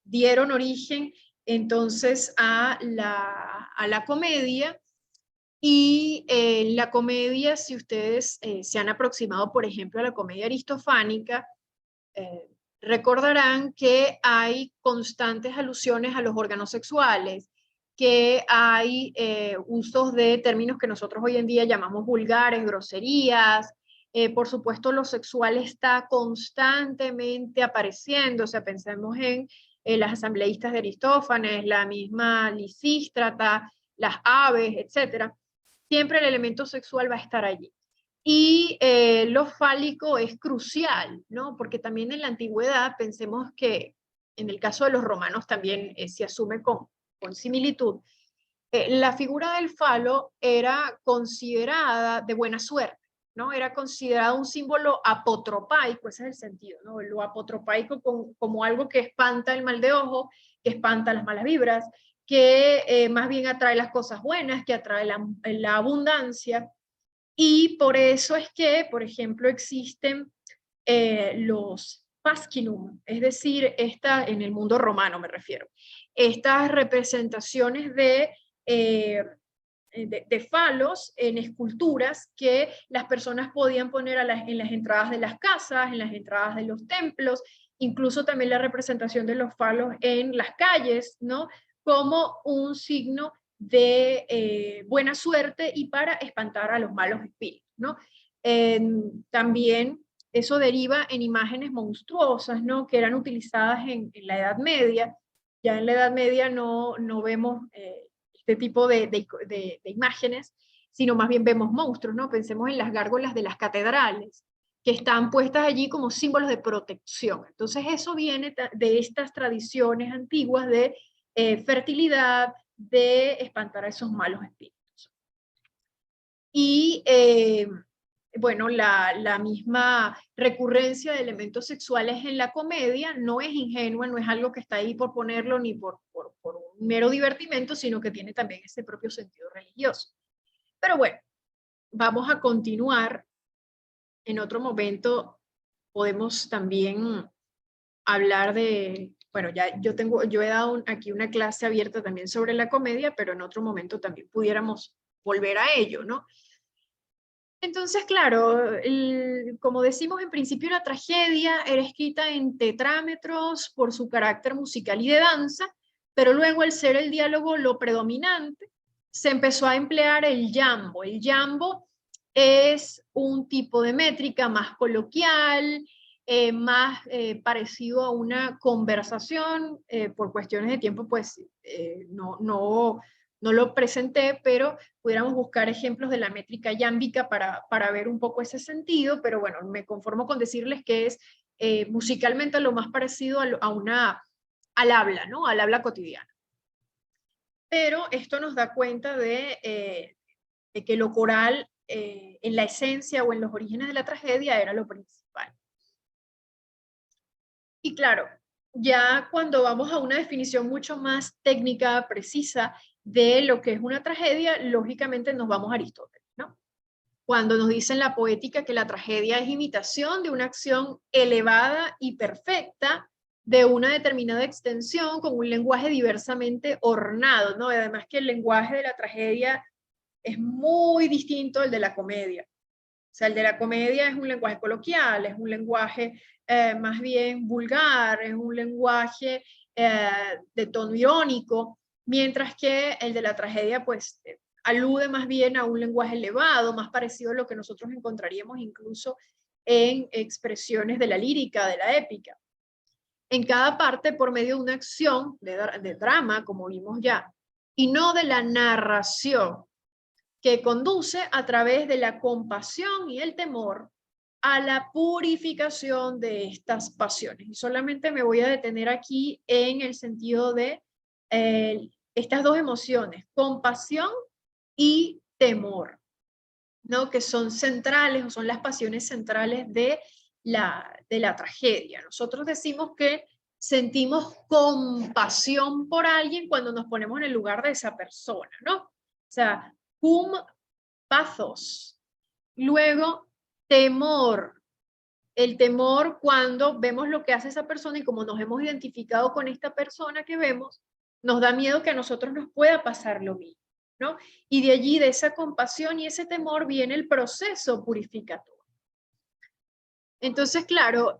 dieron origen entonces a la comedia. Y la comedia, si ustedes se han aproximado, por ejemplo, a la comedia aristofánica, recordarán que hay constantes alusiones a los órganos sexuales, que hay usos de términos que nosotros hoy en día llamamos vulgares, groserías. Por supuesto, lo sexual está constantemente apareciendo, o sea, pensemos en las asambleístas de Aristófanes, la misma Lisístrata, las aves, etcétera. Siempre el elemento sexual va a estar allí. Y lo fálico es crucial, ¿no? Porque también en la antigüedad, pensemos que en el caso de los romanos también se asume con similitud, la figura del falo era considerada de buena suerte, ¿no? Era considerada un símbolo apotropaico, ese es el sentido, ¿no? Lo apotropaico como algo que espanta el mal de ojo, que espanta las malas vibras, que más bien atrae las cosas buenas, que atrae la abundancia. Y por eso es que, por ejemplo, existen los fascinum, es decir, en el mundo romano me refiero, estas representaciones de falos en esculturas que las personas podían poner en las entradas de las casas, en las entradas de los templos, incluso también la representación de los falos en las calles, ¿no? Como un signo de buena suerte y para espantar a los malos espíritus, ¿no? También eso deriva en imágenes monstruosas, ¿no? Que eran utilizadas en la Edad Media. Ya en la Edad Media no vemos este tipo de imágenes, sino más bien vemos monstruos, ¿no? Pensemos en las gárgolas de las catedrales, que están puestas allí como símbolos de protección. Entonces eso viene de estas tradiciones antiguas de fertilidad, de espantar a esos malos espíritus. Y bueno, la misma recurrencia de elementos sexuales en la comedia no es ingenua, no es algo que está ahí por ponerlo ni por un mero divertimento, sino que tiene también ese propio sentido religioso. Pero bueno, vamos a continuar. En otro momento podemos también hablar de, bueno, ya yo he dado aquí una clase abierta también sobre la comedia, pero en otro momento también pudiéramos volver a ello, ¿no? Entonces, claro, como decimos en principio, la tragedia era escrita en tetrámetros por su carácter musical y de danza, pero luego al ser el diálogo lo predominante, se empezó a emplear el jambo. El jambo es un tipo de métrica más coloquial, más parecido a una conversación. Por cuestiones de tiempo, pues no lo presenté, pero pudiéramos buscar ejemplos de la métrica yámbica para ver un poco ese sentido, pero bueno, me conformo con decirles que es musicalmente lo más parecido al habla, ¿no? Al habla cotidiana. Pero esto nos da cuenta de que lo coral en la esencia o en los orígenes de la tragedia era lo principal. Y claro, ya cuando vamos a una definición mucho más técnica, precisa, de lo que es una tragedia, lógicamente nos vamos a Aristóteles, ¿no? Cuando nos dicen la poética que la tragedia es imitación de una acción elevada y perfecta de una determinada extensión con un lenguaje diversamente ornado, ¿no? Y además que el lenguaje de la tragedia es muy distinto al de la comedia. O sea, el de la comedia es un lenguaje coloquial, es un lenguaje más bien vulgar, es un lenguaje de tono irónico, mientras que el de la tragedia, pues, alude más bien a un lenguaje elevado, más parecido a lo que nosotros encontraríamos incluso en expresiones de la lírica, de la épica. En cada parte por medio de una acción de drama, como vimos ya, y no de la narración, que conduce a través de la compasión y el temor a la purificación de estas pasiones. Y solamente me voy a detener aquí en el sentido de estas dos emociones, compasión y temor, ¿no? Que son centrales o son las pasiones centrales de la tragedia. Nosotros decimos que sentimos compasión por alguien cuando nos ponemos en el lugar de esa persona, ¿no? O sea, cum pathos. Luego, temor. El temor cuando vemos lo que hace esa persona y como nos hemos identificado con esta persona que vemos, nos da miedo que a nosotros nos pueda pasar lo mismo, ¿no? Y de allí, de esa compasión y ese temor, viene el proceso purificatorio. Entonces, claro,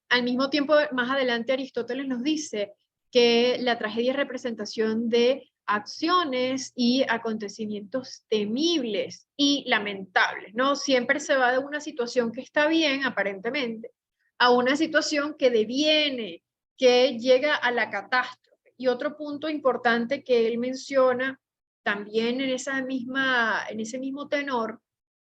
al mismo tiempo, más adelante Aristóteles nos dice que la tragedia es representación de acciones y acontecimientos temibles y lamentables, ¿no? Siempre se va de una situación que está bien, aparentemente, a una situación que deviene, que llega a la catástrofe. Y otro punto importante que él menciona también en ese mismo tenor,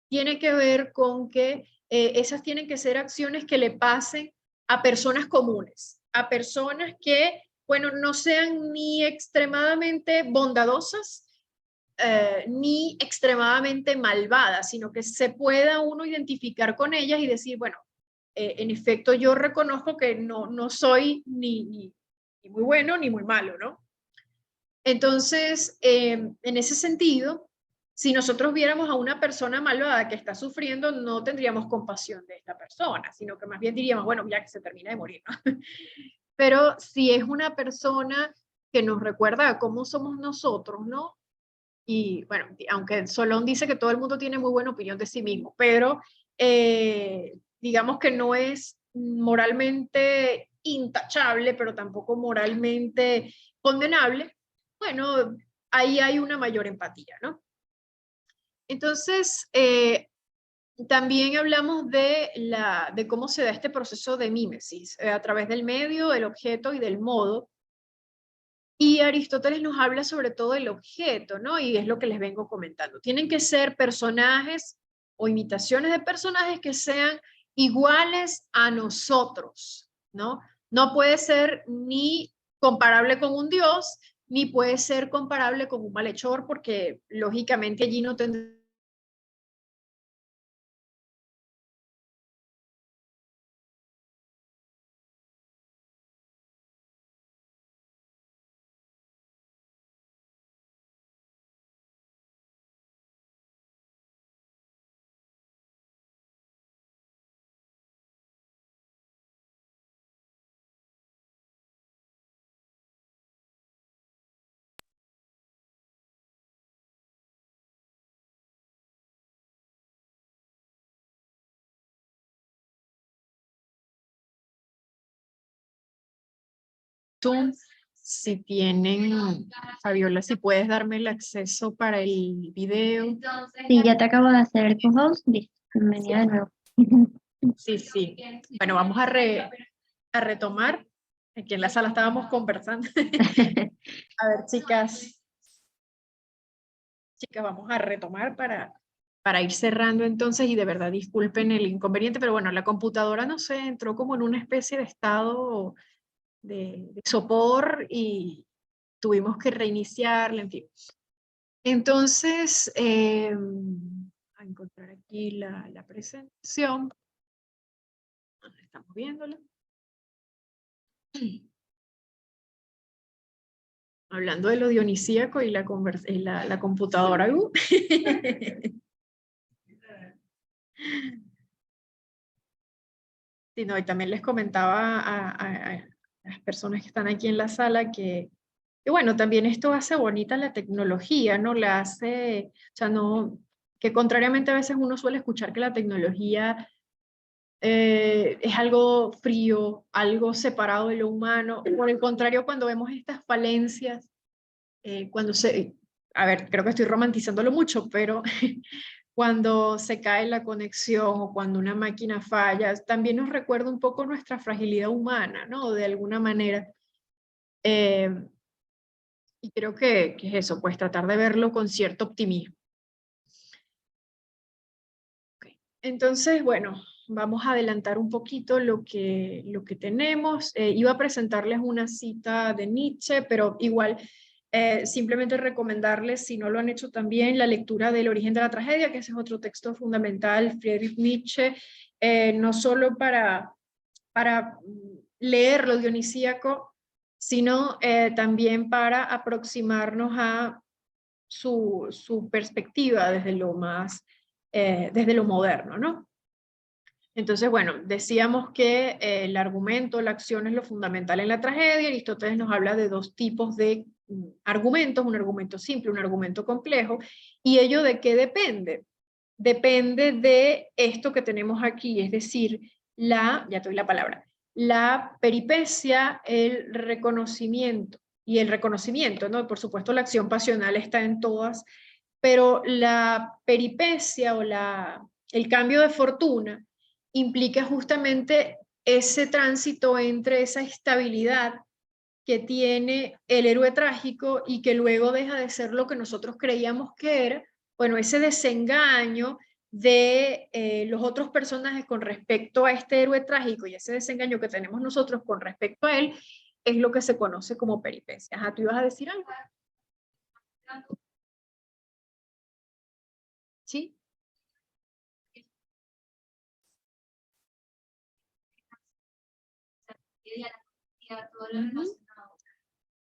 tiene que ver con que esas tienen que ser acciones que le pasen a personas comunes, a personas que, bueno, no sean ni extremadamente bondadosas, ni extremadamente malvadas, sino que se pueda uno identificar con ellas y decir, bueno, en efecto yo reconozco que no soy ni muy bueno ni muy malo, ¿no? Entonces, en ese sentido, si nosotros viéramos a una persona malvada que está sufriendo, no tendríamos compasión de esta persona, sino que más bien diríamos, bueno, ya que se termina de morir, ¿no? Pero si es una persona que nos recuerda a cómo somos nosotros, ¿no? Y bueno, aunque Solón dice que todo el mundo tiene muy buena opinión de sí mismo, pero digamos que no es moralmente intachable, pero tampoco moralmente condenable, bueno, ahí hay una mayor empatía, ¿no? Entonces, también hablamos de cómo se da este proceso de mímesis a través del medio, del objeto y del modo. Y Aristóteles nos habla sobre todo del objeto, ¿no? Y es lo que les vengo comentando. Tienen que ser personajes o imitaciones de personajes que sean iguales a nosotros, ¿no? No puede ser ni comparable con un dios, ni puede ser comparable con un malhechor, porque lógicamente allí no tendría. Zoom, si tienen, Fabiola, si puedes darme el acceso para el video. Sí, ya te acabo de hacer el co-host. Listo. Bienvenida de nuevo. Sí, sí. Bueno, vamos a retomar. Aquí en la sala estábamos conversando. A ver, chicas, vamos a retomar para ir cerrando entonces, y de verdad disculpen el inconveniente, pero bueno, la computadora, no sé, entró como en una especie de estado de sopor y tuvimos que reiniciarla, en fin. Entonces, a encontrar aquí la presentación. Estamos viéndola. Hablando de lo dionisíaco y la computadora. Sí, no, y también les comentaba a las personas que están aquí en la sala que bueno, también esto hace bonita la tecnología, ¿no? La hace, o sea, no, que contrariamente a veces uno suele escuchar que la tecnología es algo frío, algo separado de lo humano. Por el contrario, cuando vemos estas falencias, cuando a ver, creo que estoy romantizándolo mucho, pero cuando se cae la conexión o cuando una máquina falla, también nos recuerda un poco nuestra fragilidad humana, ¿no? De alguna manera. Y creo que es eso, pues tratar de verlo con cierto optimismo. Okay. Entonces, bueno, vamos a adelantar un poquito lo que tenemos. Iba a presentarles una cita de Nietzsche, pero igual simplemente recomendarles, si no lo han hecho también, la lectura del Origen de la Tragedia, que ese es otro texto fundamental, Friedrich Nietzsche, no solo para leer lo dionisíaco, sino también para aproximarnos a su perspectiva desde lo más, desde lo moderno, ¿no? Entonces, bueno, decíamos que el argumento, la acción es lo fundamental en la tragedia. Aristóteles nos habla de dos tipos de argumentos, un argumento simple, un argumento complejo. ¿Y ello de qué depende? Depende de esto que tenemos aquí, es decir, ya te doy la palabra, la peripecia, el reconocimiento y el reconocimiento, ¿no? Por supuesto, la acción pasional está en todas, pero la peripecia o el cambio de fortuna implica justamente ese tránsito entre esa estabilidad que tiene el héroe trágico y que luego deja de ser lo que nosotros creíamos que era, bueno, ese desengaño de los otros personajes con respecto a este héroe trágico y ese desengaño que tenemos nosotros con respecto a él es lo que se conoce como peripecia. Ajá, ¿tú ibas a decir algo? ¿Sí?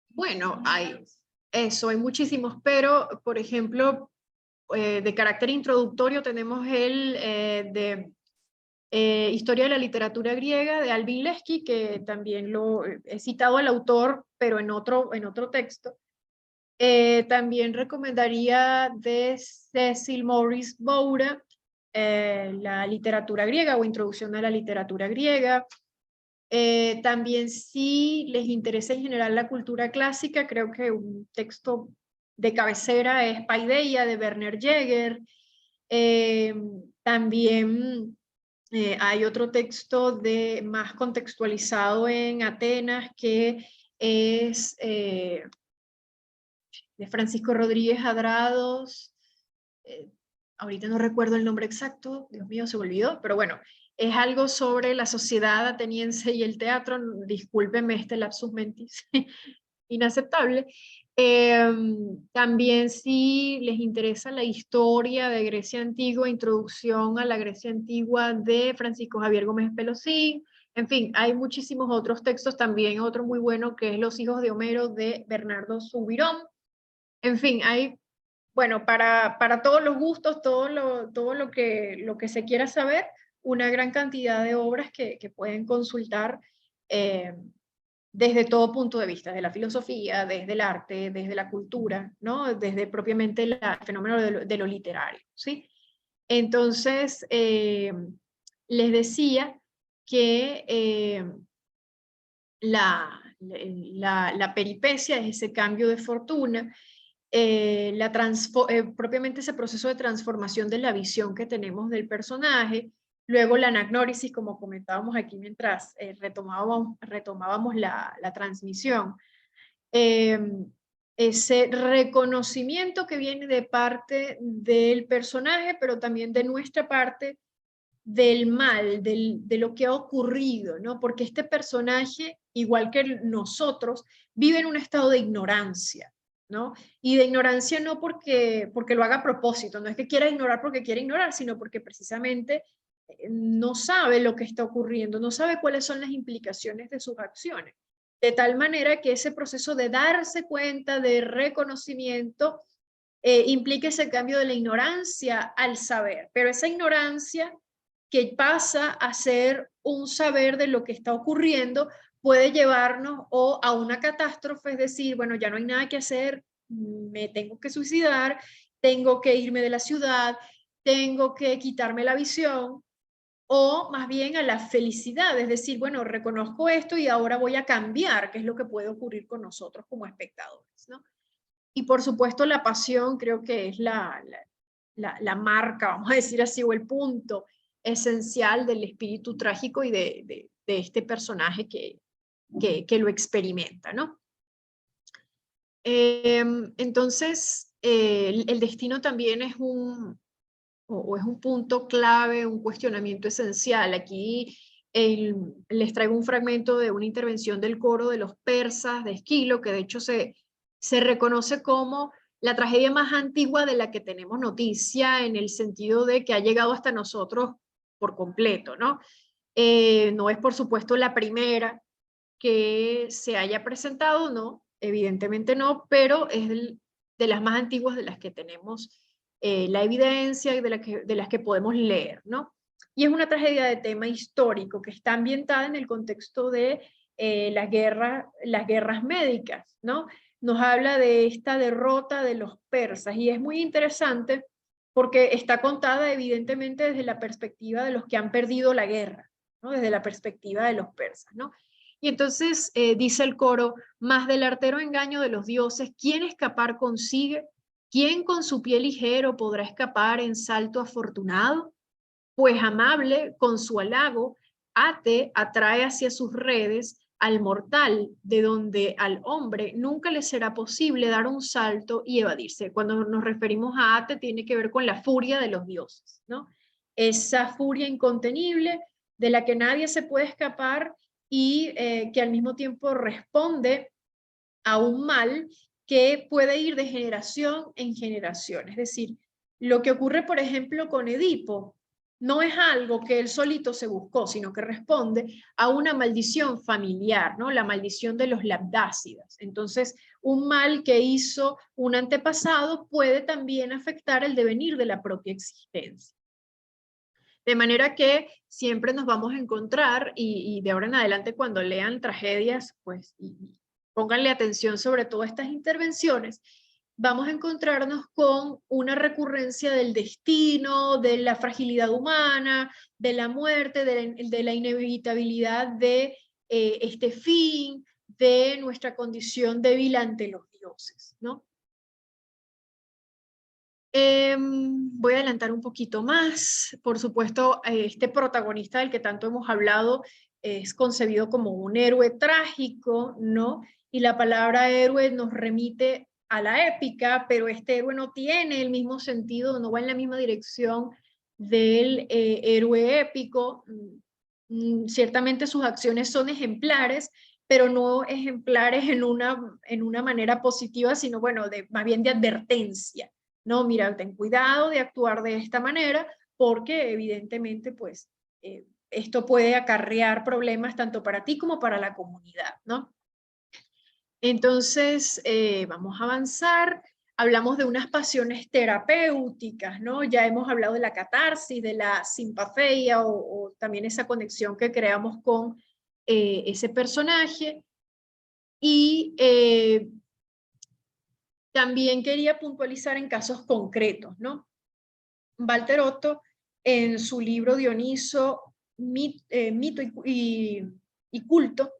Bueno, hay muchísimos, pero por ejemplo, de carácter introductorio tenemos el de Historia de la literatura griega de Alvin Lesky, que también lo he citado al autor, pero en otro texto. También recomendaría de Cecil Morris Boura, la literatura griega o Introducción a la literatura griega. También si les interesa en general la cultura clásica, creo que un texto de cabecera es Paideia de Werner Jäger. También hay otro texto más contextualizado en Atenas que es de Francisco Rodríguez Adrados. Ahorita no recuerdo el nombre exacto, Dios mío, se me olvidó, pero bueno, es algo sobre la sociedad ateniense y el teatro. Discúlpenme este lapsus mentis inaceptable. También si les interesa la historia de Grecia Antigua, Introducción a la Grecia Antigua de Francisco Javier Gómez Pelosín. En fin, hay muchísimos otros textos, también otro muy bueno que es Los hijos de Homero de Bernardo Subirón. En fin, hay, bueno, para todos los gustos, todo lo que se quiera saber, una gran cantidad de obras que pueden consultar desde todo punto de vista, desde la filosofía, desde el arte, desde la cultura, ¿no? Desde propiamente el fenómeno de lo literario, ¿sí? Entonces, les decía que la peripecia es ese cambio de fortuna, propiamente ese proceso de transformación de la visión que tenemos del personaje. Luego la anagnórisis, como comentábamos aquí mientras retomábamos la transmisión. Ese reconocimiento que viene de parte del personaje, pero también de nuestra parte, del mal, de lo que ha ocurrido, ¿no? Porque este personaje, igual que nosotros, vive en un estado de ignorancia, ¿no? Y de ignorancia no porque lo haga a propósito, no es que quiera ignorar porque quiere ignorar, sino porque precisamente no sabe lo que está ocurriendo, no sabe cuáles son las implicaciones de sus acciones. De tal manera que ese proceso de darse cuenta, de reconocimiento, implica ese cambio de la ignorancia al saber. Pero esa ignorancia que pasa a ser un saber de lo que está ocurriendo puede llevarnos o a una catástrofe, es decir, bueno, ya no hay nada que hacer, me tengo que suicidar, tengo que irme de la ciudad, tengo que quitarme la visión, o más bien a la felicidad, es decir, bueno, reconozco esto y ahora voy a cambiar, que es lo que puede ocurrir con nosotros como espectadores, ¿no? Y por supuesto la pasión creo que es la marca, vamos a decir así, o el punto esencial del espíritu trágico y de este personaje que lo experimenta, ¿no? Entonces, el destino también es un punto clave, un cuestionamiento esencial. Aquí les traigo un fragmento de una intervención del coro de los persas de Esquilo, que de hecho se reconoce como la tragedia más antigua de la que tenemos noticia, en el sentido de que ha llegado hasta nosotros por completo, ¿no? No es, por supuesto, la primera que se haya presentado, ¿no? Evidentemente no, pero es de las más antiguas de las que tenemos la evidencia y de las que podemos leer, ¿no? Y es una tragedia de tema histórico que está ambientada en el contexto de las guerras médicas, ¿no? Nos habla de esta derrota de los persas y es muy interesante porque está contada evidentemente desde la perspectiva de los que han perdido la guerra, ¿no? Desde la perspectiva de los persas, ¿no? Y entonces dice el coro: más del artero engaño de los dioses, ¿quién escapar consigue? ¿Quién con su pie ligero podrá escapar en salto afortunado? Pues amable, con su halago, Ate atrae hacia sus redes al mortal, de donde al hombre nunca le será posible dar un salto y evadirse. Cuando nos referimos a Ate, tiene que ver con la furia de los dioses, ¿no? Esa furia incontenible de la que nadie se puede escapar y que al mismo tiempo responde a un mal que puede ir de generación en generación. Es decir, lo que ocurre, por ejemplo, con Edipo no es algo que él solito se buscó, sino que responde a una maldición familiar, ¿no? La maldición de los labdácidas. Entonces, un mal que hizo un antepasado puede también afectar el devenir de la propia existencia. De manera que siempre nos vamos a encontrar, y de ahora en adelante cuando lean tragedias, pues pónganle atención sobre todo a estas intervenciones, vamos a encontrarnos con una recurrencia del destino, de la fragilidad humana, de la muerte, de la inevitabilidad de este fin, de nuestra condición débil ante los dioses, ¿no? Voy a adelantar un poquito más. Por supuesto, este protagonista del que tanto hemos hablado es concebido como un héroe trágico, ¿no? Y la palabra héroe nos remite a la épica, pero este héroe no tiene el mismo sentido, no va en la misma dirección del héroe épico. Ciertamente sus acciones son ejemplares, pero no ejemplares en una manera positiva, sino bueno, más bien de advertencia. No, mira, ten cuidado de actuar de esta manera, porque evidentemente pues esto puede acarrear problemas tanto para ti como para la comunidad, ¿no? Entonces, vamos a avanzar. Hablamos de unas pasiones terapéuticas, ¿no? Ya hemos hablado de la catarsis, de la simpatía o también esa conexión que creamos con ese personaje. Y también quería puntualizar en casos concretos, ¿no? Walter Otto, en su libro Dioniso, Mito y Culto,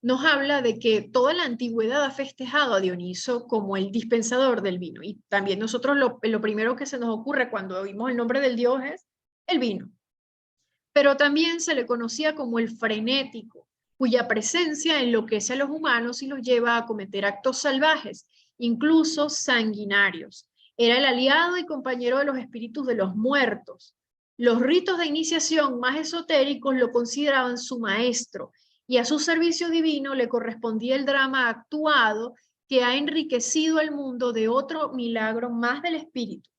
nos habla de que toda la antigüedad ha festejado a Dioniso como el dispensador del vino. Y también nosotros lo primero que se nos ocurre cuando oímos el nombre del dios es el vino. Pero también se le conocía como el frenético, cuya presencia enloquece a los humanos y los lleva a cometer actos salvajes, incluso sanguinarios. Era el aliado y compañero de los espíritus de los muertos. Los ritos de iniciación más esotéricos lo consideraban su maestro, y a su servicio divino le correspondía el drama actuado que ha enriquecido el mundo de otro milagro más del espíritu.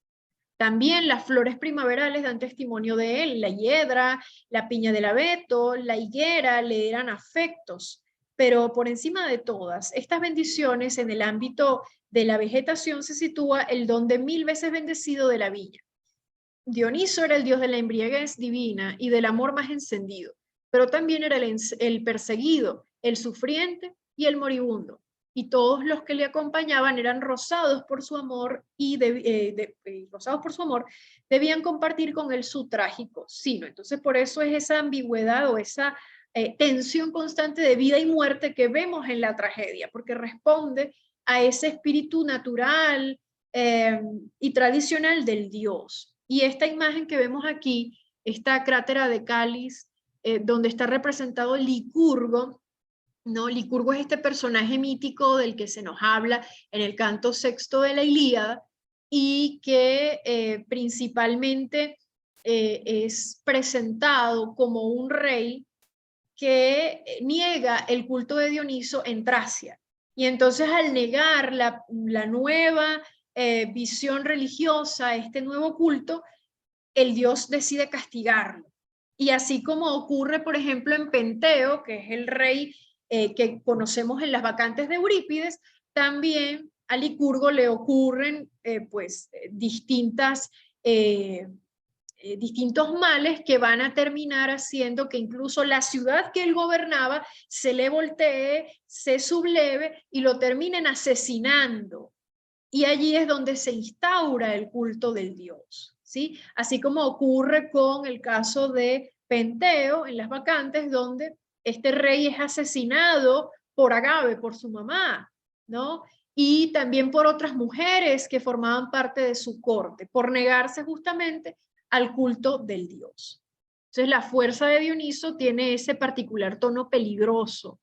También las flores primaverales dan testimonio de él, la hiedra, la piña del abeto, la higuera le eran afectos, pero por encima de todas estas bendiciones en el ámbito de la vegetación se sitúa el don de 1000 veces bendecido de la viña. Dioniso era el dios de la embriaguez divina y del amor más encendido, pero también era el perseguido, el sufriente y el moribundo, y todos los que le acompañaban eran rozados por su amor rozados por su amor, debían compartir con él su trágico sino. Entonces por eso es esa ambigüedad o esa tensión constante de vida y muerte que vemos en la tragedia, porque responde a ese espíritu natural y tradicional del dios. Y esta imagen que vemos aquí, esta crátera de cáliz, donde está representado Licurgo, ¿no? Licurgo es este personaje mítico del que se nos habla en el canto sexto de la Ilíada y que principalmente es presentado como un rey que niega el culto de Dioniso en Tracia. Y entonces al negar la nueva visión religiosa, este nuevo culto, el dios decide castigarlo. Y así como ocurre, por ejemplo, en Penteo, que es el rey que conocemos en las vacantes de Eurípides, también a Licurgo le ocurren distintos males que van a terminar haciendo que incluso la ciudad que él gobernaba se le voltee, se subleve y lo terminen asesinando. Y allí es donde se instaura el culto del dios, ¿sí? Así como ocurre con el caso de Penteo en las vacantes, donde este rey es asesinado por Agave, por su mamá, ¿no? Y también por otras mujeres que formaban parte de su corte, por negarse justamente al culto del dios. Entonces la fuerza de Dioniso tiene ese particular tono peligroso.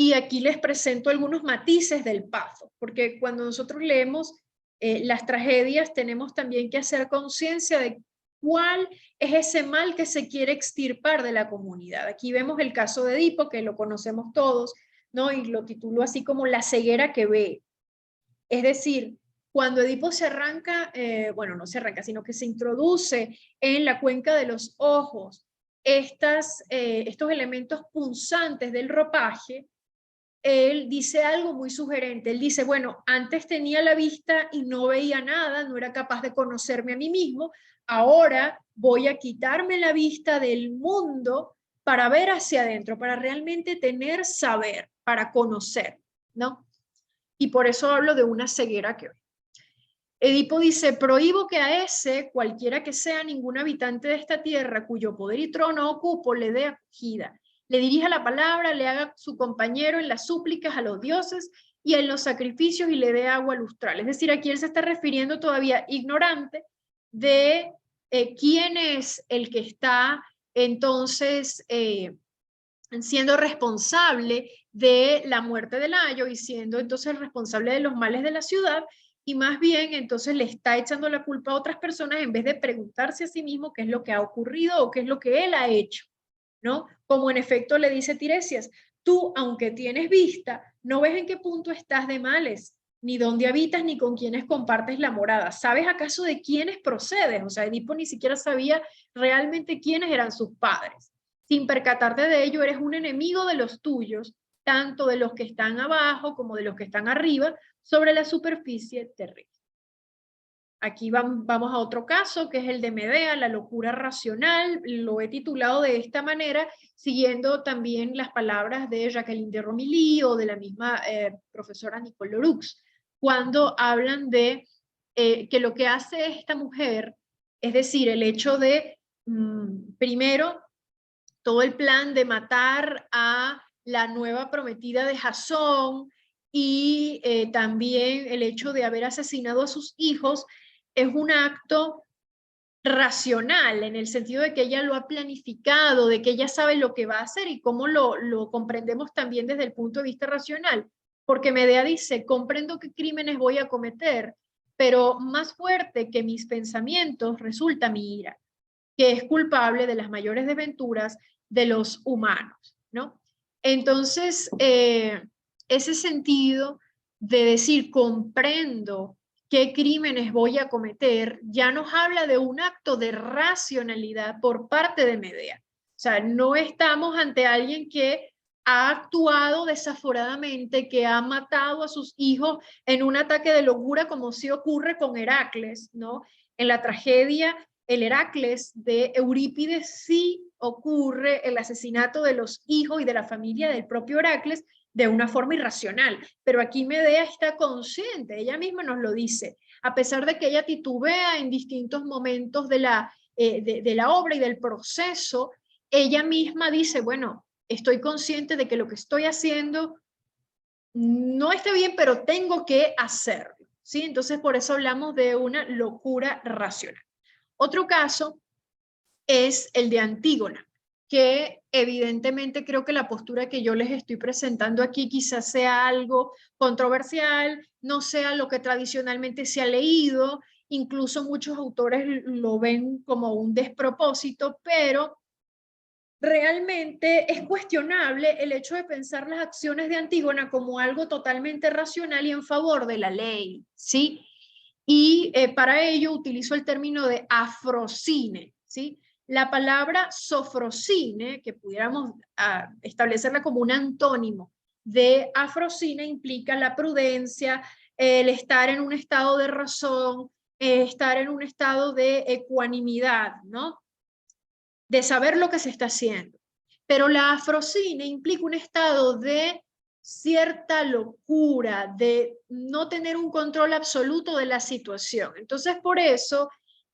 Y aquí les presento algunos matices del pathos, porque cuando nosotros leemos las tragedias tenemos también que hacer conciencia de cuál es ese mal que se quiere extirpar de la comunidad. Aquí vemos el caso de Edipo, que lo conocemos todos, ¿no? Y lo titulo así como la ceguera que ve. Es decir, cuando Edipo se arranca, bueno, no se arranca, sino que se introduce en la cuenca de los ojos estos elementos punzantes del ropaje, él dice algo muy sugerente. Él dice, bueno, antes tenía la vista y no veía nada, no era capaz de conocerme a mí mismo, ahora voy a quitarme la vista del mundo para ver hacia adentro, para realmente tener saber, para conocer, ¿no? Y por eso hablo de una ceguera que ve. Edipo dice, prohíbo que a ese, cualquiera que sea, ningún habitante de esta tierra, cuyo poder y trono ocupo, le dé acogida, le dirija la palabra, le haga su compañero en las súplicas a los dioses y en los sacrificios y le dé agua lustral. Es decir, aquí él se está refiriendo todavía ignorante de quién es el que está entonces siendo responsable de la muerte de Layo y siendo entonces el responsable de los males de la ciudad, y más bien entonces le está echando la culpa a otras personas en vez de preguntarse a sí mismo qué es lo que ha ocurrido o qué es lo que él ha hecho, ¿no? Como en efecto le dice Tiresias, tú, aunque tienes vista, no ves en qué punto estás de males, ni dónde habitas, ni con quiénes compartes la morada. ¿Sabes acaso de quiénes procedes? O sea, Edipo ni siquiera sabía realmente quiénes eran sus padres. Sin percatarte de ello, eres un enemigo de los tuyos, tanto de los que están abajo como de los que están arriba, sobre la superficie terrestre. Aquí vamos a otro caso, que es el de Medea, la locura racional. Lo he titulado de esta manera, siguiendo también las palabras de Jacqueline de Romilly o de la misma profesora Nicole Leroux, cuando hablan de que lo que hace esta mujer, es decir, el hecho de, primero, todo el plan de matar a la nueva prometida de Jasón y también el hecho de haber asesinado a sus hijos, es un acto racional, en el sentido de que ella lo ha planificado, de que ella sabe lo que va a hacer y cómo lo comprendemos también desde el punto de vista racional. Porque Medea dice, comprendo qué crímenes voy a cometer, pero más fuerte que mis pensamientos resulta mi ira, que es culpable de las mayores desventuras de los humanos, ¿no? Entonces, ese sentido de decir, comprendo qué crímenes voy a cometer, ya nos habla de un acto de racionalidad por parte de Medea. O sea, no estamos ante alguien que ha actuado desaforadamente, que ha matado a sus hijos en un ataque de locura, como sí ocurre con Heracles, ¿no? En la tragedia, el Heracles de Eurípides, sí ocurre el asesinato de los hijos y de la familia del propio Heracles de una forma irracional, pero aquí Medea está consciente, ella misma nos lo dice, a pesar de que ella titubea en distintos momentos de la obra y del proceso, ella misma dice, bueno, estoy consciente de que lo que estoy haciendo no está bien, pero tengo que hacerlo, ¿sí? Entonces por eso hablamos de una locura racional. Otro caso es el de Antígona, que evidentemente creo que la postura que yo les estoy presentando aquí quizás sea algo controversial, no sea lo que tradicionalmente se ha leído, incluso muchos autores lo ven como un despropósito, pero realmente es cuestionable el hecho de pensar las acciones de Antígona como algo totalmente racional y en favor de la ley, ¿sí? Y para ello utilizo el término de afrocine, ¿sí? La palabra sofrocine, que pudiéramos establecerla como un antónimo de afrocine, implica la prudencia, el estar en un estado de razón, estar en un estado de ecuanimidad, ¿no? De saber lo que se está haciendo. Pero la afrocine implica un estado de cierta locura, de no tener un control absoluto de la situación. Entonces, por eso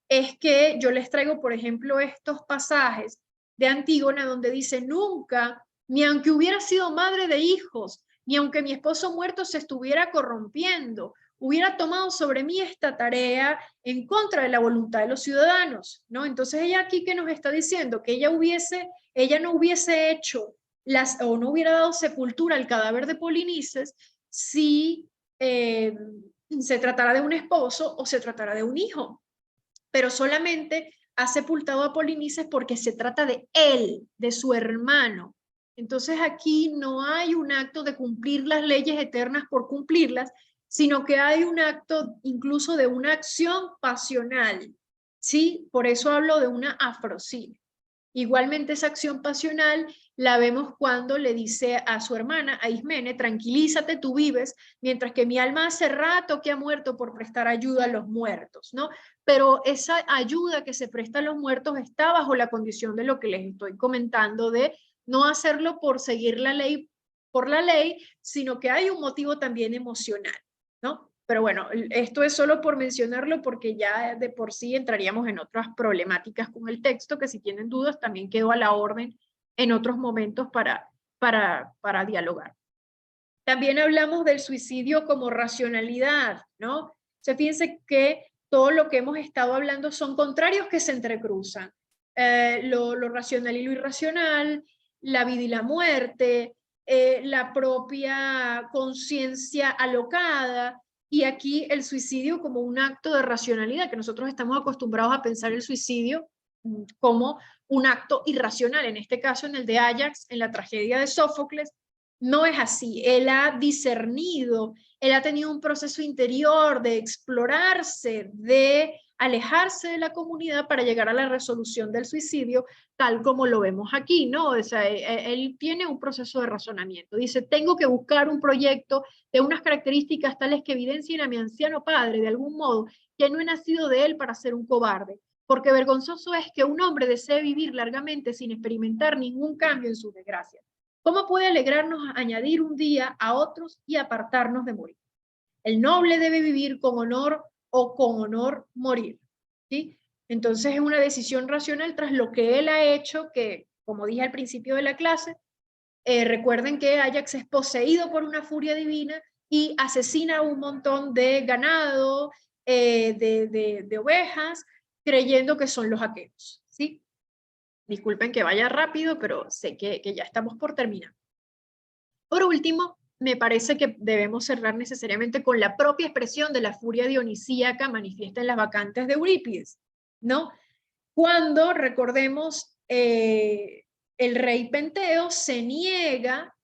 es que yo les traigo, por ejemplo, estos pasajes de Antígona donde dice, nunca, ni aunque hubiera sido madre de hijos, ni aunque mi esposo muerto se estuviera corrompiendo, hubiera tomado sobre mí esta tarea en contra de la voluntad de los ciudadanos, ¿no? Entonces ella aquí que nos está diciendo que ella no hubiese hecho o no hubiera dado sepultura al cadáver de Polinices si se tratara de un esposo o se tratara de un hijo, pero solamente ha sepultado a Polinices porque se trata de él, de su hermano. Entonces aquí no hay un acto de cumplir las leyes eternas por cumplirlas, sino que hay un acto incluso de una acción pasional, ¿sí? Por eso hablo de una afrocilia. Igualmente esa acción pasional la vemos cuando le dice a su hermana, a Ismene, tranquilízate, tú vives, mientras que mi alma hace rato que ha muerto por prestar ayuda a los muertos, ¿no? Pero esa ayuda que se presta a los muertos está bajo la condición de lo que les estoy comentando, de no hacerlo por seguir la ley, por la ley, sino que hay un motivo también emocional, ¿no? Pero bueno, esto es solo por mencionarlo porque ya de por sí entraríamos en otras problemáticas con el texto, que si tienen dudas también quedo a la orden en otros momentos para dialogar. También hablamos del suicidio como racionalidad, ¿no? Se fíjense que todo lo que hemos estado hablando son contrarios que se entrecruzan. Lo racional y lo irracional, la vida y la muerte, la propia conciencia alocada, y aquí el suicidio como un acto de racionalidad, que nosotros estamos acostumbrados a pensar el suicidio como un acto irracional. En este caso, en el de Ajax, en la tragedia de Sófocles, no es así. Él ha discernido, él ha tenido un proceso interior de explorarse, de alejarse de la comunidad para llegar a la resolución del suicidio, tal como lo vemos aquí, ¿no? O sea, él tiene un proceso de razonamiento. Dice, tengo que buscar un proyecto de unas características tales que evidencien a mi anciano padre, de algún modo, que no he nacido de él para ser un cobarde. Porque vergonzoso es que un hombre desee vivir largamente sin experimentar ningún cambio en sus desgracias. ¿Cómo puede alegrarnos añadir un día a otros y apartarnos de morir? El noble debe vivir con honor o con honor morir, ¿sí? Entonces es una decisión racional tras lo que él ha hecho, que como dije al principio de la clase, recuerden que Ajax es poseído por una furia divina y asesina un montón de ganado, de ovejas, creyendo que son los aqueos, ¿sí? Disculpen que vaya rápido, pero sé que ya estamos por terminar. Por último, me parece que debemos cerrar necesariamente con la propia expresión de la furia dionisíaca manifiesta en las vacantes de Eurípides, ¿no? Cuando, recordemos, el rey Penteo se niega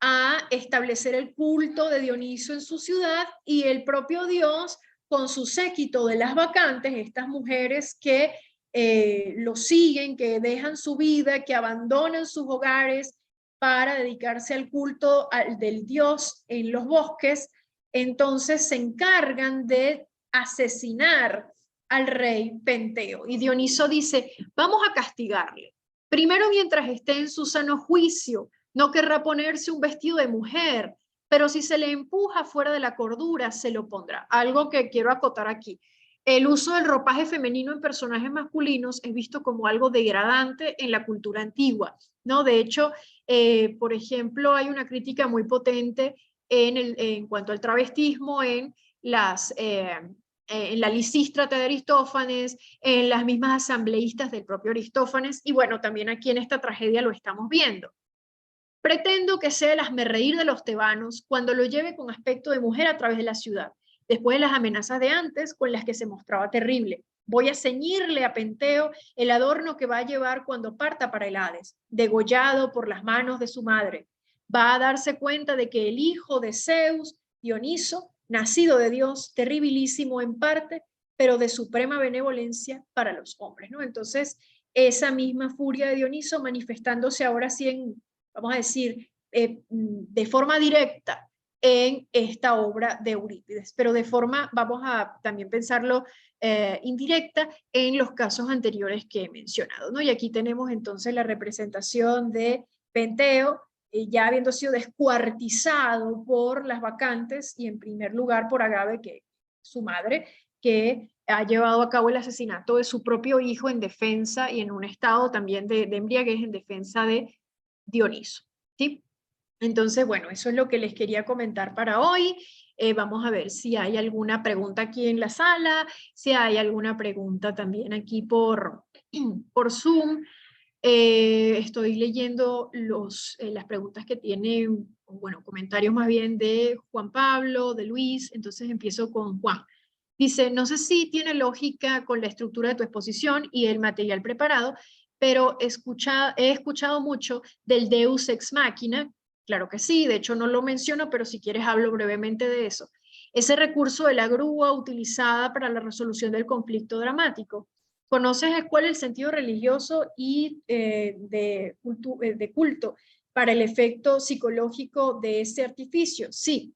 a establecer el culto de Dioniso en su ciudad y el propio Dios, con su séquito de las vacantes, estas mujeres que lo siguen, que dejan su vida, que abandonan sus hogares para dedicarse al culto del Dios en los bosques, entonces se encargan de asesinar al rey Penteo. Y Dioniso dice, vamos a castigarle. Primero, mientras esté en su sano juicio, no querrá ponerse un vestido de mujer, pero si se le empuja fuera de la cordura, se lo pondrá. Algo que quiero acotar aquí. El uso del ropaje femenino en personajes masculinos es visto como algo degradante en la cultura antigua, ¿no? De hecho, por ejemplo, hay una crítica muy potente en cuanto al travestismo en la Lisístrata de Aristófanes, en las mismas asambleístas del propio Aristófanes, y bueno, también aquí en esta tragedia lo estamos viendo. Pretendo que sea el hazmerreír de los tebanos cuando lo lleve con aspecto de mujer a través de la ciudad, después de las amenazas de antes con las que se mostraba terrible. Voy a ceñirle a Penteo el adorno que va a llevar cuando parta para el Hades, degollado por las manos de su madre. Va a darse cuenta de que el hijo de Zeus, Dioniso, nacido de Dios, terribilísimo en parte, pero de suprema benevolencia para los hombres, ¿no? Entonces, esa misma furia de Dioniso manifestándose ahora sí en, vamos a decir, de forma directa en esta obra de Eurípides, pero de forma, vamos a también pensarlo, indirecta en los casos anteriores que he mencionado, ¿no? Y aquí tenemos entonces la representación de Penteo, ya habiendo sido descuartizado por las vacantes y en primer lugar por Agave, que su madre, que ha llevado a cabo el asesinato de su propio hijo en defensa y en un estado también de embriaguez en defensa de Dioniso, ¿sí? Entonces, bueno, eso es lo que les quería comentar para hoy. Vamos a ver si hay alguna pregunta aquí en la sala, si hay alguna pregunta también aquí por Zoom. Estoy leyendo las preguntas que tienen, bueno, comentarios más bien de Juan Pablo, de Luis, entonces empiezo con Juan. Dice, no sé si tiene lógica con la estructura de tu exposición y el material preparado, pero he escuchado mucho del Deus ex machina. Claro que sí, de hecho no lo menciono, pero si quieres hablo brevemente de eso. ese recurso de la grúa utilizada para la resolución del conflicto dramático. ¿Conoces cuál es el sentido religioso y de culto para el efecto psicológico de ese artificio? Sí.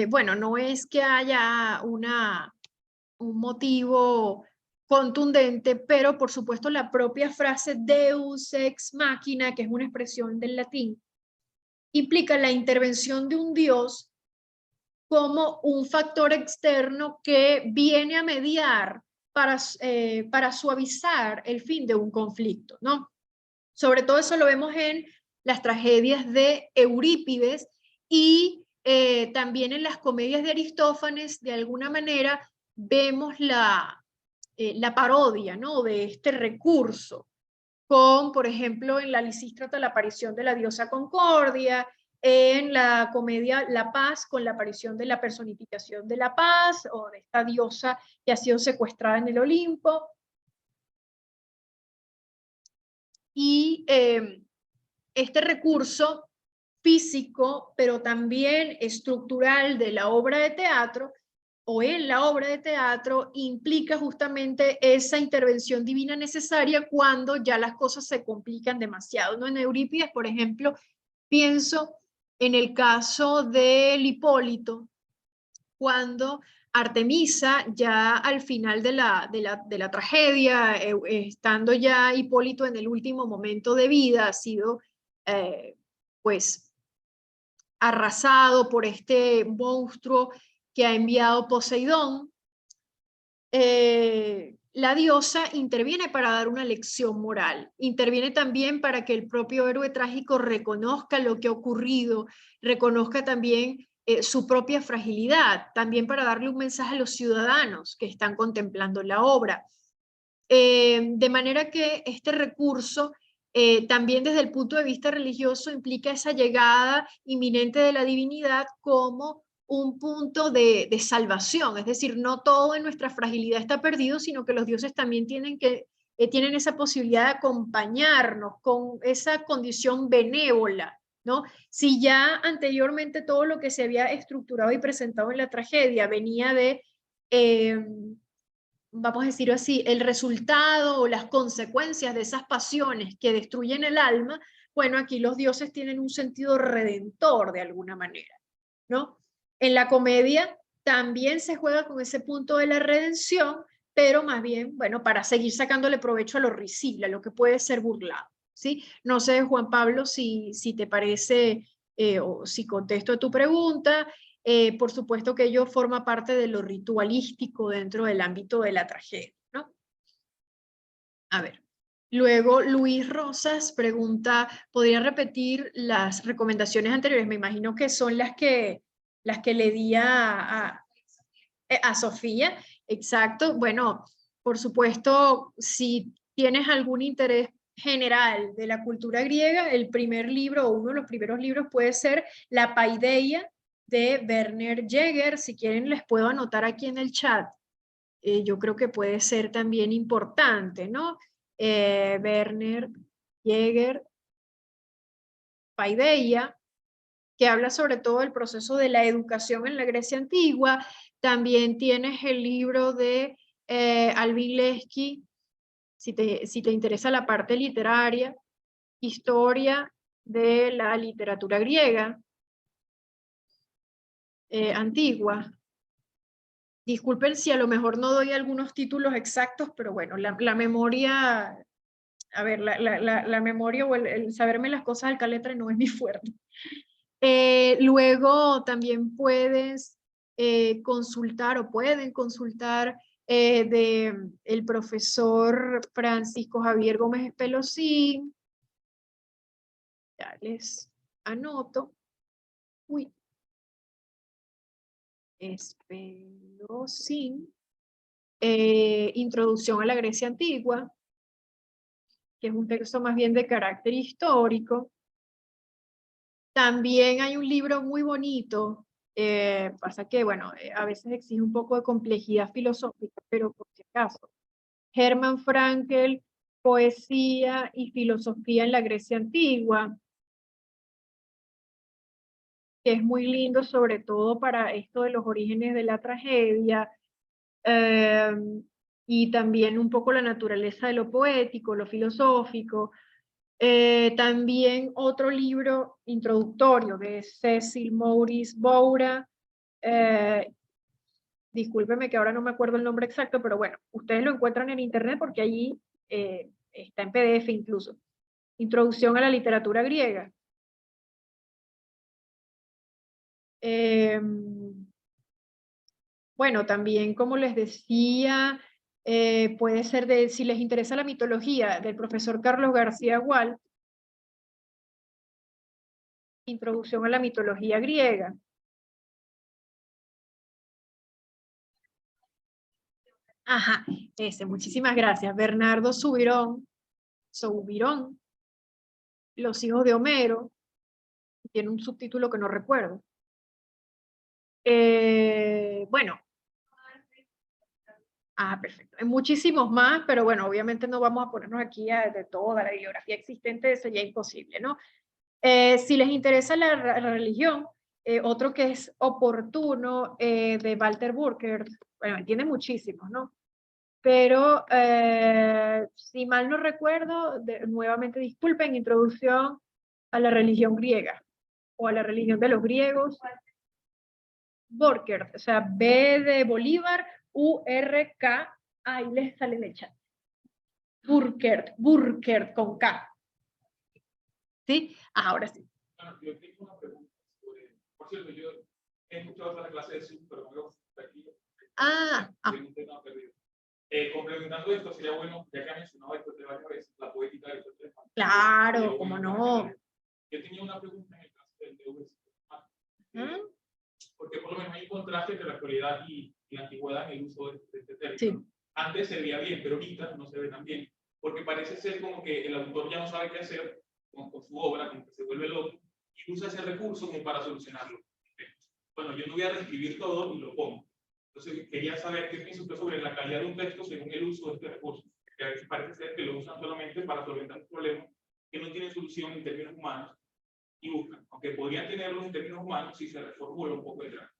Bueno, no es que haya un motivo contundente, pero por supuesto la propia frase Deus ex machina, que es una expresión del latín, implica la intervención de un Dios como un factor externo que viene a mediar para suavizar el fin de un conflicto, ¿no? Sobre todo eso lo vemos en las tragedias de Eurípides y también en las comedias de Aristófanes. De alguna manera vemos la parodia, ¿no?, de este recurso, con, por ejemplo, en la Lisístrata la aparición de la diosa Concordia, en la comedia La Paz con la aparición de la personificación de la paz, o de esta diosa que ha sido secuestrada en el Olimpo. Y este recurso físico, pero también estructural de la obra de teatro, o en la obra de teatro, implica justamente esa intervención divina necesaria cuando ya las cosas se complican demasiado, ¿no? En Eurípides, por ejemplo, pienso en el caso del Hipólito, cuando Artemisa, ya al final de la tragedia, estando ya Hipólito en el último momento de vida, ha sido pues arrasado por este monstruo que ha enviado Poseidón. La diosa interviene para dar una lección moral, interviene también para que el propio héroe trágico reconozca lo que ha ocurrido, reconozca también su propia fragilidad, también para darle un mensaje a los ciudadanos que están contemplando la obra. De manera que este recurso también desde el punto de vista religioso implica esa llegada inminente de la divinidad como un punto de salvación, es decir, no todo en nuestra fragilidad está perdido, sino que los dioses también tienen esa posibilidad de acompañarnos con esa condición benévola, ¿no? Si ya anteriormente todo lo que se había estructurado y presentado en la tragedia venía de vamos a decirlo así, el resultado o las consecuencias de esas pasiones que destruyen el alma, bueno, aquí los dioses tienen un sentido redentor de alguna manera, ¿no? En la comedia también se juega con ese punto de la redención, pero más bien, bueno, para seguir sacándole provecho a lo risible, a lo que puede ser burlado, ¿sí? No sé, Juan Pablo, si te parece o si contesto a tu pregunta. Por supuesto que ello forma parte de lo ritualístico dentro del ámbito de la tragedia, ¿no? A ver. Luego Luis Rosas pregunta, ¿podría repetir las recomendaciones anteriores? Me imagino que son las que le di a Sofía. Exacto. Bueno, por supuesto, si tienes algún interés general de la cultura griega, el primer libro o uno de los primeros libros puede ser La Paideia de Werner Jäger. Si quieren les puedo anotar aquí en el chat. Yo creo que puede ser también importante, ¿no? Werner Jäger, Paideia, que habla sobre todo del proceso de la educación en la Grecia antigua. También tienes el libro de Alvin Lesky, si te interesa la parte literaria, Historia de la literatura griega antigua. Disculpen si a lo mejor no doy algunos títulos exactos, pero bueno, la memoria, a ver, la memoria o el saberme las cosas al caletre no es mi fuerte. Luego también puedes consultar o pueden consultar de el profesor Francisco Javier Gómez Espelosín. Ya les anoto. Uy. Espelosín. Introducción a la Grecia Antigua, que es un texto más bien de carácter histórico. También hay un libro muy bonito, pasa que, bueno, a veces exige un poco de complejidad filosófica, pero por si acaso. Hermann Frankl, Poesía y Filosofía en la Grecia Antigua. que es muy lindo, sobre todo para esto de los orígenes de la tragedia, y también un poco la naturaleza de lo poético, lo filosófico. También otro libro introductorio de Cecil Maurice Boura, discúlpeme que ahora no me acuerdo el nombre exacto, pero bueno, ustedes lo encuentran en internet porque allí está en PDF incluso. Introducción a la literatura griega. Bueno, también como les decía, puede ser de, si les interesa la mitología, del profesor Carlos García Gual, Introducción a la mitología griega. Ajá, muchísimas gracias. Bernardo Soubirón, Los hijos de Homero, tiene un subtítulo que no recuerdo. Bueno. Perfecto. Hay muchísimos más, pero bueno, obviamente no vamos a ponernos aquí de toda la bibliografía existente, sería imposible, ¿no? Si les interesa la religión, otro que es oportuno, de Walter Burkert, bueno, tiene muchísimos, ¿no? Pero, si mal no recuerdo, nuevamente disculpen, Introducción a la religión griega, o a la religión de los griegos. Burkert, o sea, B de Bolívar, U-R-K, ahí les sale en el chat. Burkert con K. ¿Sí? Ahora sí. Bueno, yo tengo una pregunta sobre, por cierto, yo he escuchado la clase de Zoom, pero no veo aquí. Un tema perdido. Complementando esto, sería bueno, ya que ha mencionado esto de varias veces, la poética de estos temas. Claro, cómo no. Yo tenía una pregunta en el caso del DV. Porque por lo menos hay un contraste entre la actualidad y la antigüedad en el uso de este término. Sí. Antes se veía bien, pero ahorita no se ve tan bien, porque parece ser como que el autor ya no sabe qué hacer con su obra, como que se vuelve loco, y usa ese recurso como para solucionarlo. Bueno, yo no voy a reescribir todo y lo pongo. Entonces quería saber qué piensa usted sobre la calidad de un texto según el uso de este recurso, que a veces parece ser que lo usan solamente para solventar un problema que no tiene solución en términos humanos, y buscan, aunque podrían tenerlos en términos humanos si se reformula un poco el grano.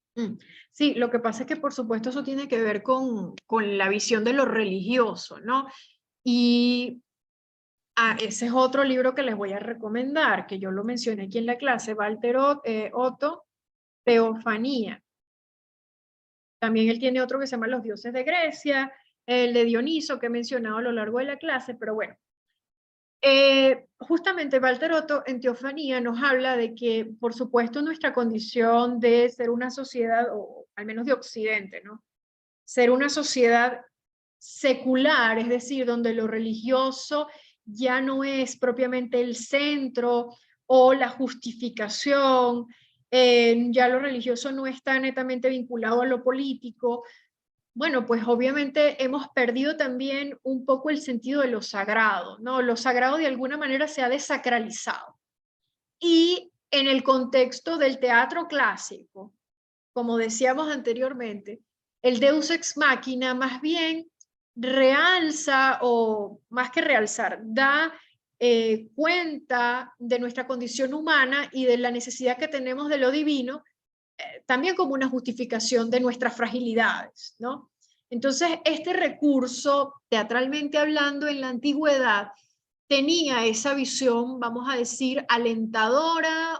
Sí, lo que pasa es que por supuesto eso tiene que ver con la visión de lo religioso, ¿no? Y ese es otro libro que les voy a recomendar, que yo lo mencioné aquí en la clase, Walter Otto, Teofanía. También él tiene otro que se llama Los dioses de Grecia, el de Dioniso que he mencionado a lo largo de la clase, pero bueno. Justamente Walter Otto en Teofanía nos habla de que, por supuesto, nuestra condición de ser una sociedad, o al menos de Occidente, ¿no? Ser una sociedad secular, es decir, donde lo religioso ya no es propiamente el centro o la justificación, ya lo religioso no está netamente vinculado a lo político. Bueno, pues obviamente hemos perdido también un poco el sentido de lo sagrado, ¿no? Lo sagrado de alguna manera se ha desacralizado. Y en el contexto del teatro clásico, como decíamos anteriormente, el Deus ex machina más bien realza, o más que realzar, da cuenta de nuestra condición humana y de la necesidad que tenemos de lo divino, también como una justificación de nuestras fragilidades, ¿no? Entonces, este recurso, teatralmente hablando, en la antigüedad, tenía esa visión, vamos a decir, alentadora,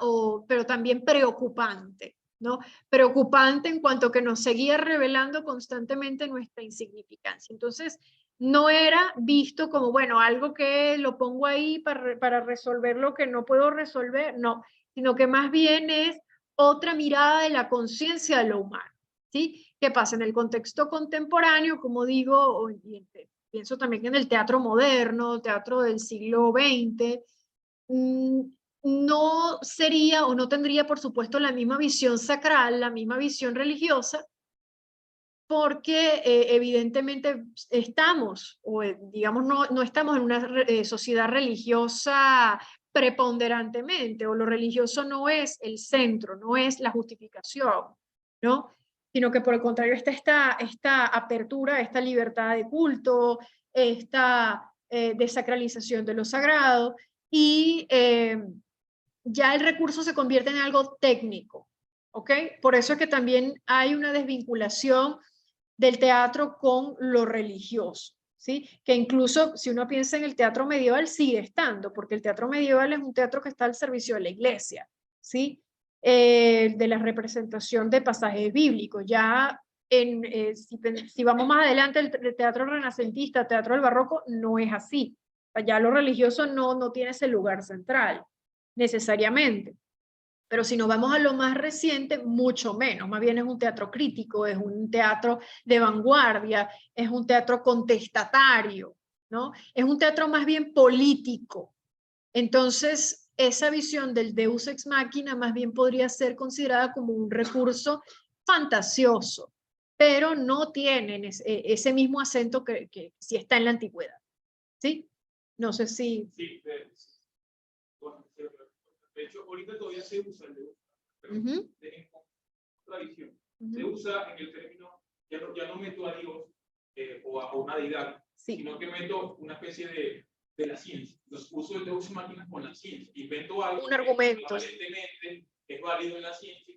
pero también preocupante, ¿no? Preocupante en cuanto que nos seguía revelando constantemente nuestra insignificancia. Entonces, no era visto como, bueno, algo que lo pongo ahí para resolver lo que no puedo resolver, no, sino que más bien es otra mirada de la conciencia de lo humano, ¿sí? ¿Qué pasa? En el contexto contemporáneo, como digo, pienso también en el teatro moderno, teatro del siglo XX, no sería o no tendría, por supuesto, la misma visión sacral, la misma visión religiosa, porque evidentemente estamos, o digamos, no estamos en una sociedad religiosa preponderantemente, o lo religioso no es el centro, no es la justificación, ¿no? Sino que por el contrario está esta apertura, esta libertad de culto, esta desacralización de lo sagrado, y ya el recurso se convierte en algo técnico, ¿ok? Por eso es que también hay una desvinculación del teatro con lo religioso, ¿sí? Que incluso si uno piensa en el teatro medieval sigue estando, porque el teatro medieval es un teatro que está al servicio de la iglesia, ¿sí? De la representación de pasajes bíblicos. Ya si vamos más adelante, el teatro renacentista, teatro del barroco, no es así. Ya lo religioso no tiene ese lugar central, necesariamente. Pero si nos vamos a lo más reciente, mucho menos. Más bien es un teatro crítico, es un teatro de vanguardia, es un teatro contestatario, ¿no? Es un teatro más bien político. Entonces, esa visión del Deus ex machina más bien podría ser considerada como un recurso fantasioso, pero no tiene ese mismo acento que sí está en la antigüedad. ¿Sí? No sé si... Sí, bueno, de hecho, ahorita todavía se usa el de pero en tradición. Se usa en el término, ya no meto a Dios o a una deidad, sí, sino que meto una especie de la ciencia. Los uso el Deus Machina con la ciencia. Invento algo un argumento. que aparentemente es válido en la ciencia,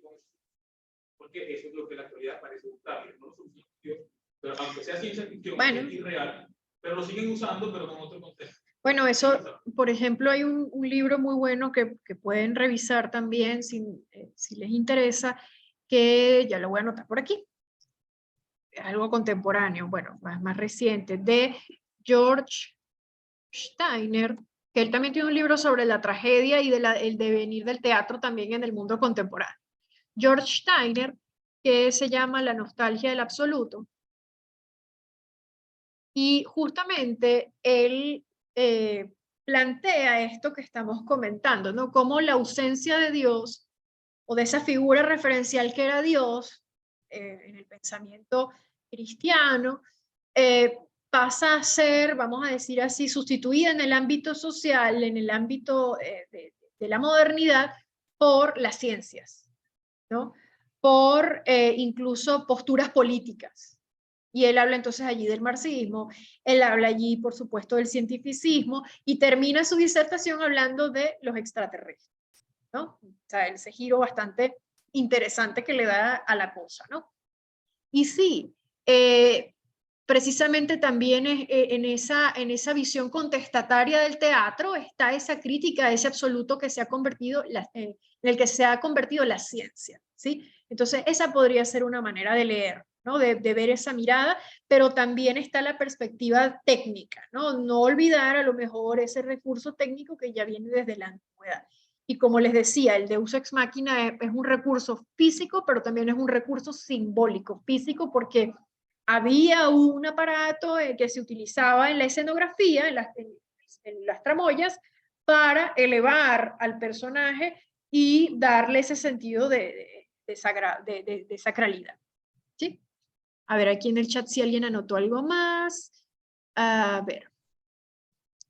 porque eso es lo que en la actualidad parece gustarle. No lo usan Dios, pero aunque sea ciencia ficción, bueno, es irreal, pero lo siguen usando, pero con otro contexto. Bueno, eso, por ejemplo, hay un libro muy bueno que pueden revisar también si les interesa, que ya lo voy a anotar por aquí. Es algo contemporáneo, bueno, más reciente, de George Steiner, que él también tiene un libro sobre la tragedia y el devenir del teatro también en el mundo contemporáneo. George Steiner, que se llama La nostalgia del absoluto. Y justamente él plantea esto que estamos comentando, ¿no? Cómo la ausencia de Dios o de esa figura referencial que era Dios en el pensamiento cristiano pasa a ser, vamos a decir así, sustituida en el ámbito social, en el ámbito de la modernidad por las ciencias, ¿no? Por incluso posturas políticas. Y él habla entonces allí del marxismo, él habla allí, por supuesto, del cientificismo, y termina su disertación hablando de los extraterrestres, ¿no? O sea, ese giro bastante interesante que le da a la cosa, ¿no? Y sí, precisamente también en esa visión contestataria del teatro está esa crítica a ese absoluto que se ha convertido, en el que se ha convertido la ciencia, ¿sí? Entonces, esa podría ser una manera de leer, ¿no? De ver esa mirada, pero también está la perspectiva técnica, ¿no? No olvidar a lo mejor ese recurso técnico que ya viene desde la antigüedad. Y como les decía, el Deus ex machina es un recurso físico, pero también es un recurso simbólico. Físico porque había un aparato que se utilizaba en la escenografía, en las tramoyas, para elevar al personaje y darle ese sentido de sacralidad. ¿Sí? A ver, aquí en el chat si alguien anotó algo más. A ver.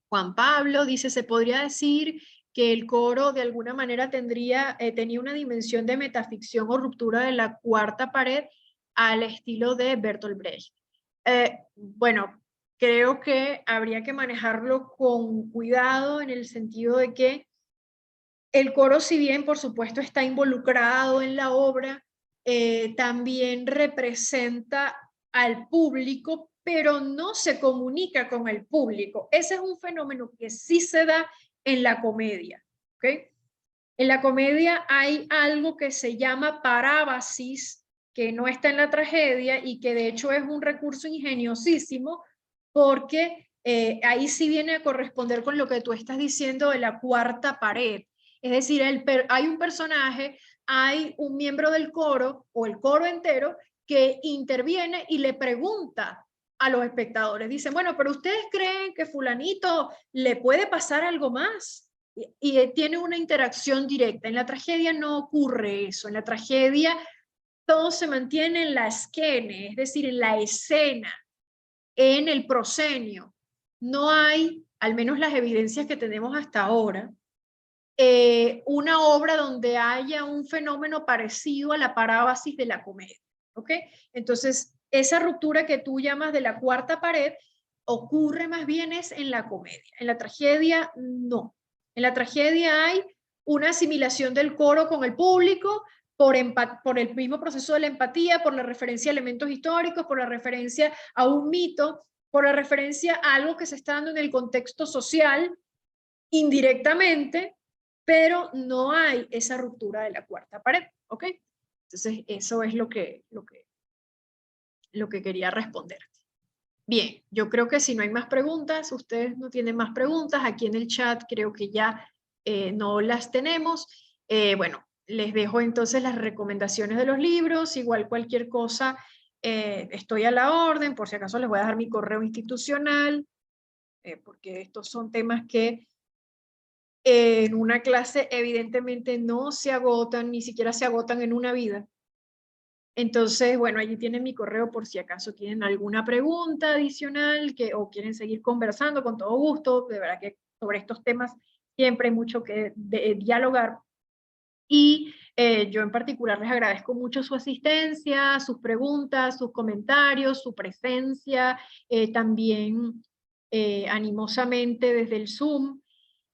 Juan Pablo dice, ¿se podría decir que el coro de alguna manera tenía una dimensión de metaficción o ruptura de la cuarta pared al estilo de Bertolt Brecht? Bueno, creo que habría que manejarlo con cuidado en el sentido de que el coro, si bien por supuesto está involucrado en la obra, también representa al público, pero no se comunica con el público. Ese es un fenómeno que sí se da en la comedia, ¿ok? En la comedia hay algo que se llama parábasis, que no está en la tragedia y que de hecho es un recurso ingeniosísimo porque ahí sí viene a corresponder con lo que tú estás diciendo de la cuarta pared. Es decir, hay un personaje, hay un miembro del coro o el coro entero que interviene y le pregunta a los espectadores. Dicen, bueno, pero ¿ustedes creen que fulanito le puede pasar algo más? Y tiene una interacción directa. En la tragedia no ocurre eso. En la tragedia todo se mantiene en la esquene, es decir, en la escena, en el proscenio. No hay, al menos las evidencias que tenemos hasta ahora, una obra donde haya un fenómeno parecido a la parábasis de la comedia. ¿Ok? Entonces, esa ruptura que tú llamas de la cuarta pared ocurre más bien es en la comedia. En la tragedia, no. En la tragedia hay una asimilación del coro con el público, por el mismo proceso de la empatía, por la referencia a elementos históricos, por la referencia a un mito, por la referencia a algo que se está dando en el contexto social, indirectamente, pero no hay esa ruptura de la cuarta pared, ¿ok? Entonces, eso es lo que quería responder. Bien, yo creo que si no hay más preguntas, ustedes no tienen más preguntas, aquí en el chat creo que ya no las tenemos. Bueno, les dejo entonces las recomendaciones de los libros, igual cualquier cosa, estoy a la orden, por si acaso les voy a dejar mi correo institucional, porque estos son temas que en una clase evidentemente no se agotan, ni siquiera se agotan en una vida. Entonces, bueno, allí tienen mi correo por si acaso tienen alguna pregunta adicional o quieren seguir conversando, con todo gusto. De verdad que sobre estos temas siempre hay mucho que dialogar. Y yo en particular les agradezco mucho su asistencia, sus preguntas, sus comentarios, su presencia, también animosamente desde el Zoom.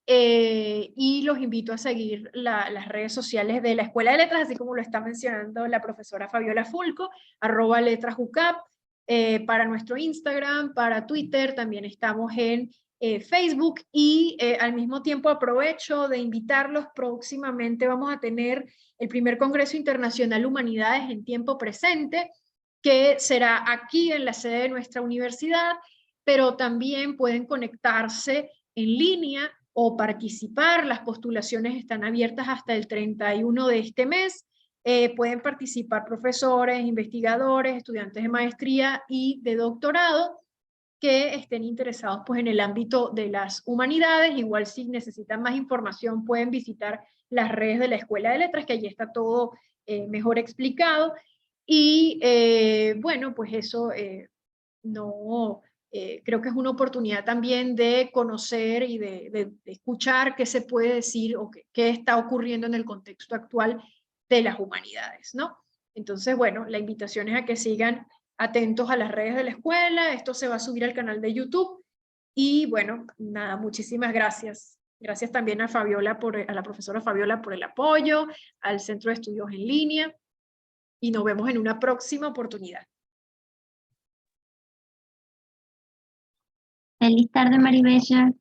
Y los invito a seguir las redes sociales de la Escuela de Letras, así como lo está mencionando la profesora Fabiola Fulco, @letrasUCAP, para nuestro Instagram, para Twitter, también estamos en Facebook, y al mismo tiempo aprovecho de invitarlos. Próximamente vamos a tener el primer Congreso Internacional Humanidades en tiempo presente, que será aquí en la sede de nuestra universidad, pero también pueden conectarse en línea o participar. Las postulaciones están abiertas hasta el 31 de este mes. Pueden participar profesores, investigadores, estudiantes de maestría y de doctorado que estén interesados pues, en el ámbito de las humanidades. Igual si necesitan más información pueden visitar las redes de la Escuela de Letras, que allí está todo mejor explicado. Y bueno, pues eso creo que es una oportunidad también de conocer y de escuchar qué se puede decir o qué está ocurriendo en el contexto actual de las humanidades, ¿no? Entonces, bueno, la invitación es a que sigan atentos a las redes de la escuela. Esto se va a subir al canal de YouTube. Y bueno, nada, muchísimas gracias. Gracias también a la profesora Fabiola por el apoyo, al Centro de Estudios en Línea, y nos vemos en una próxima oportunidad. Feliz tarde, Maribella.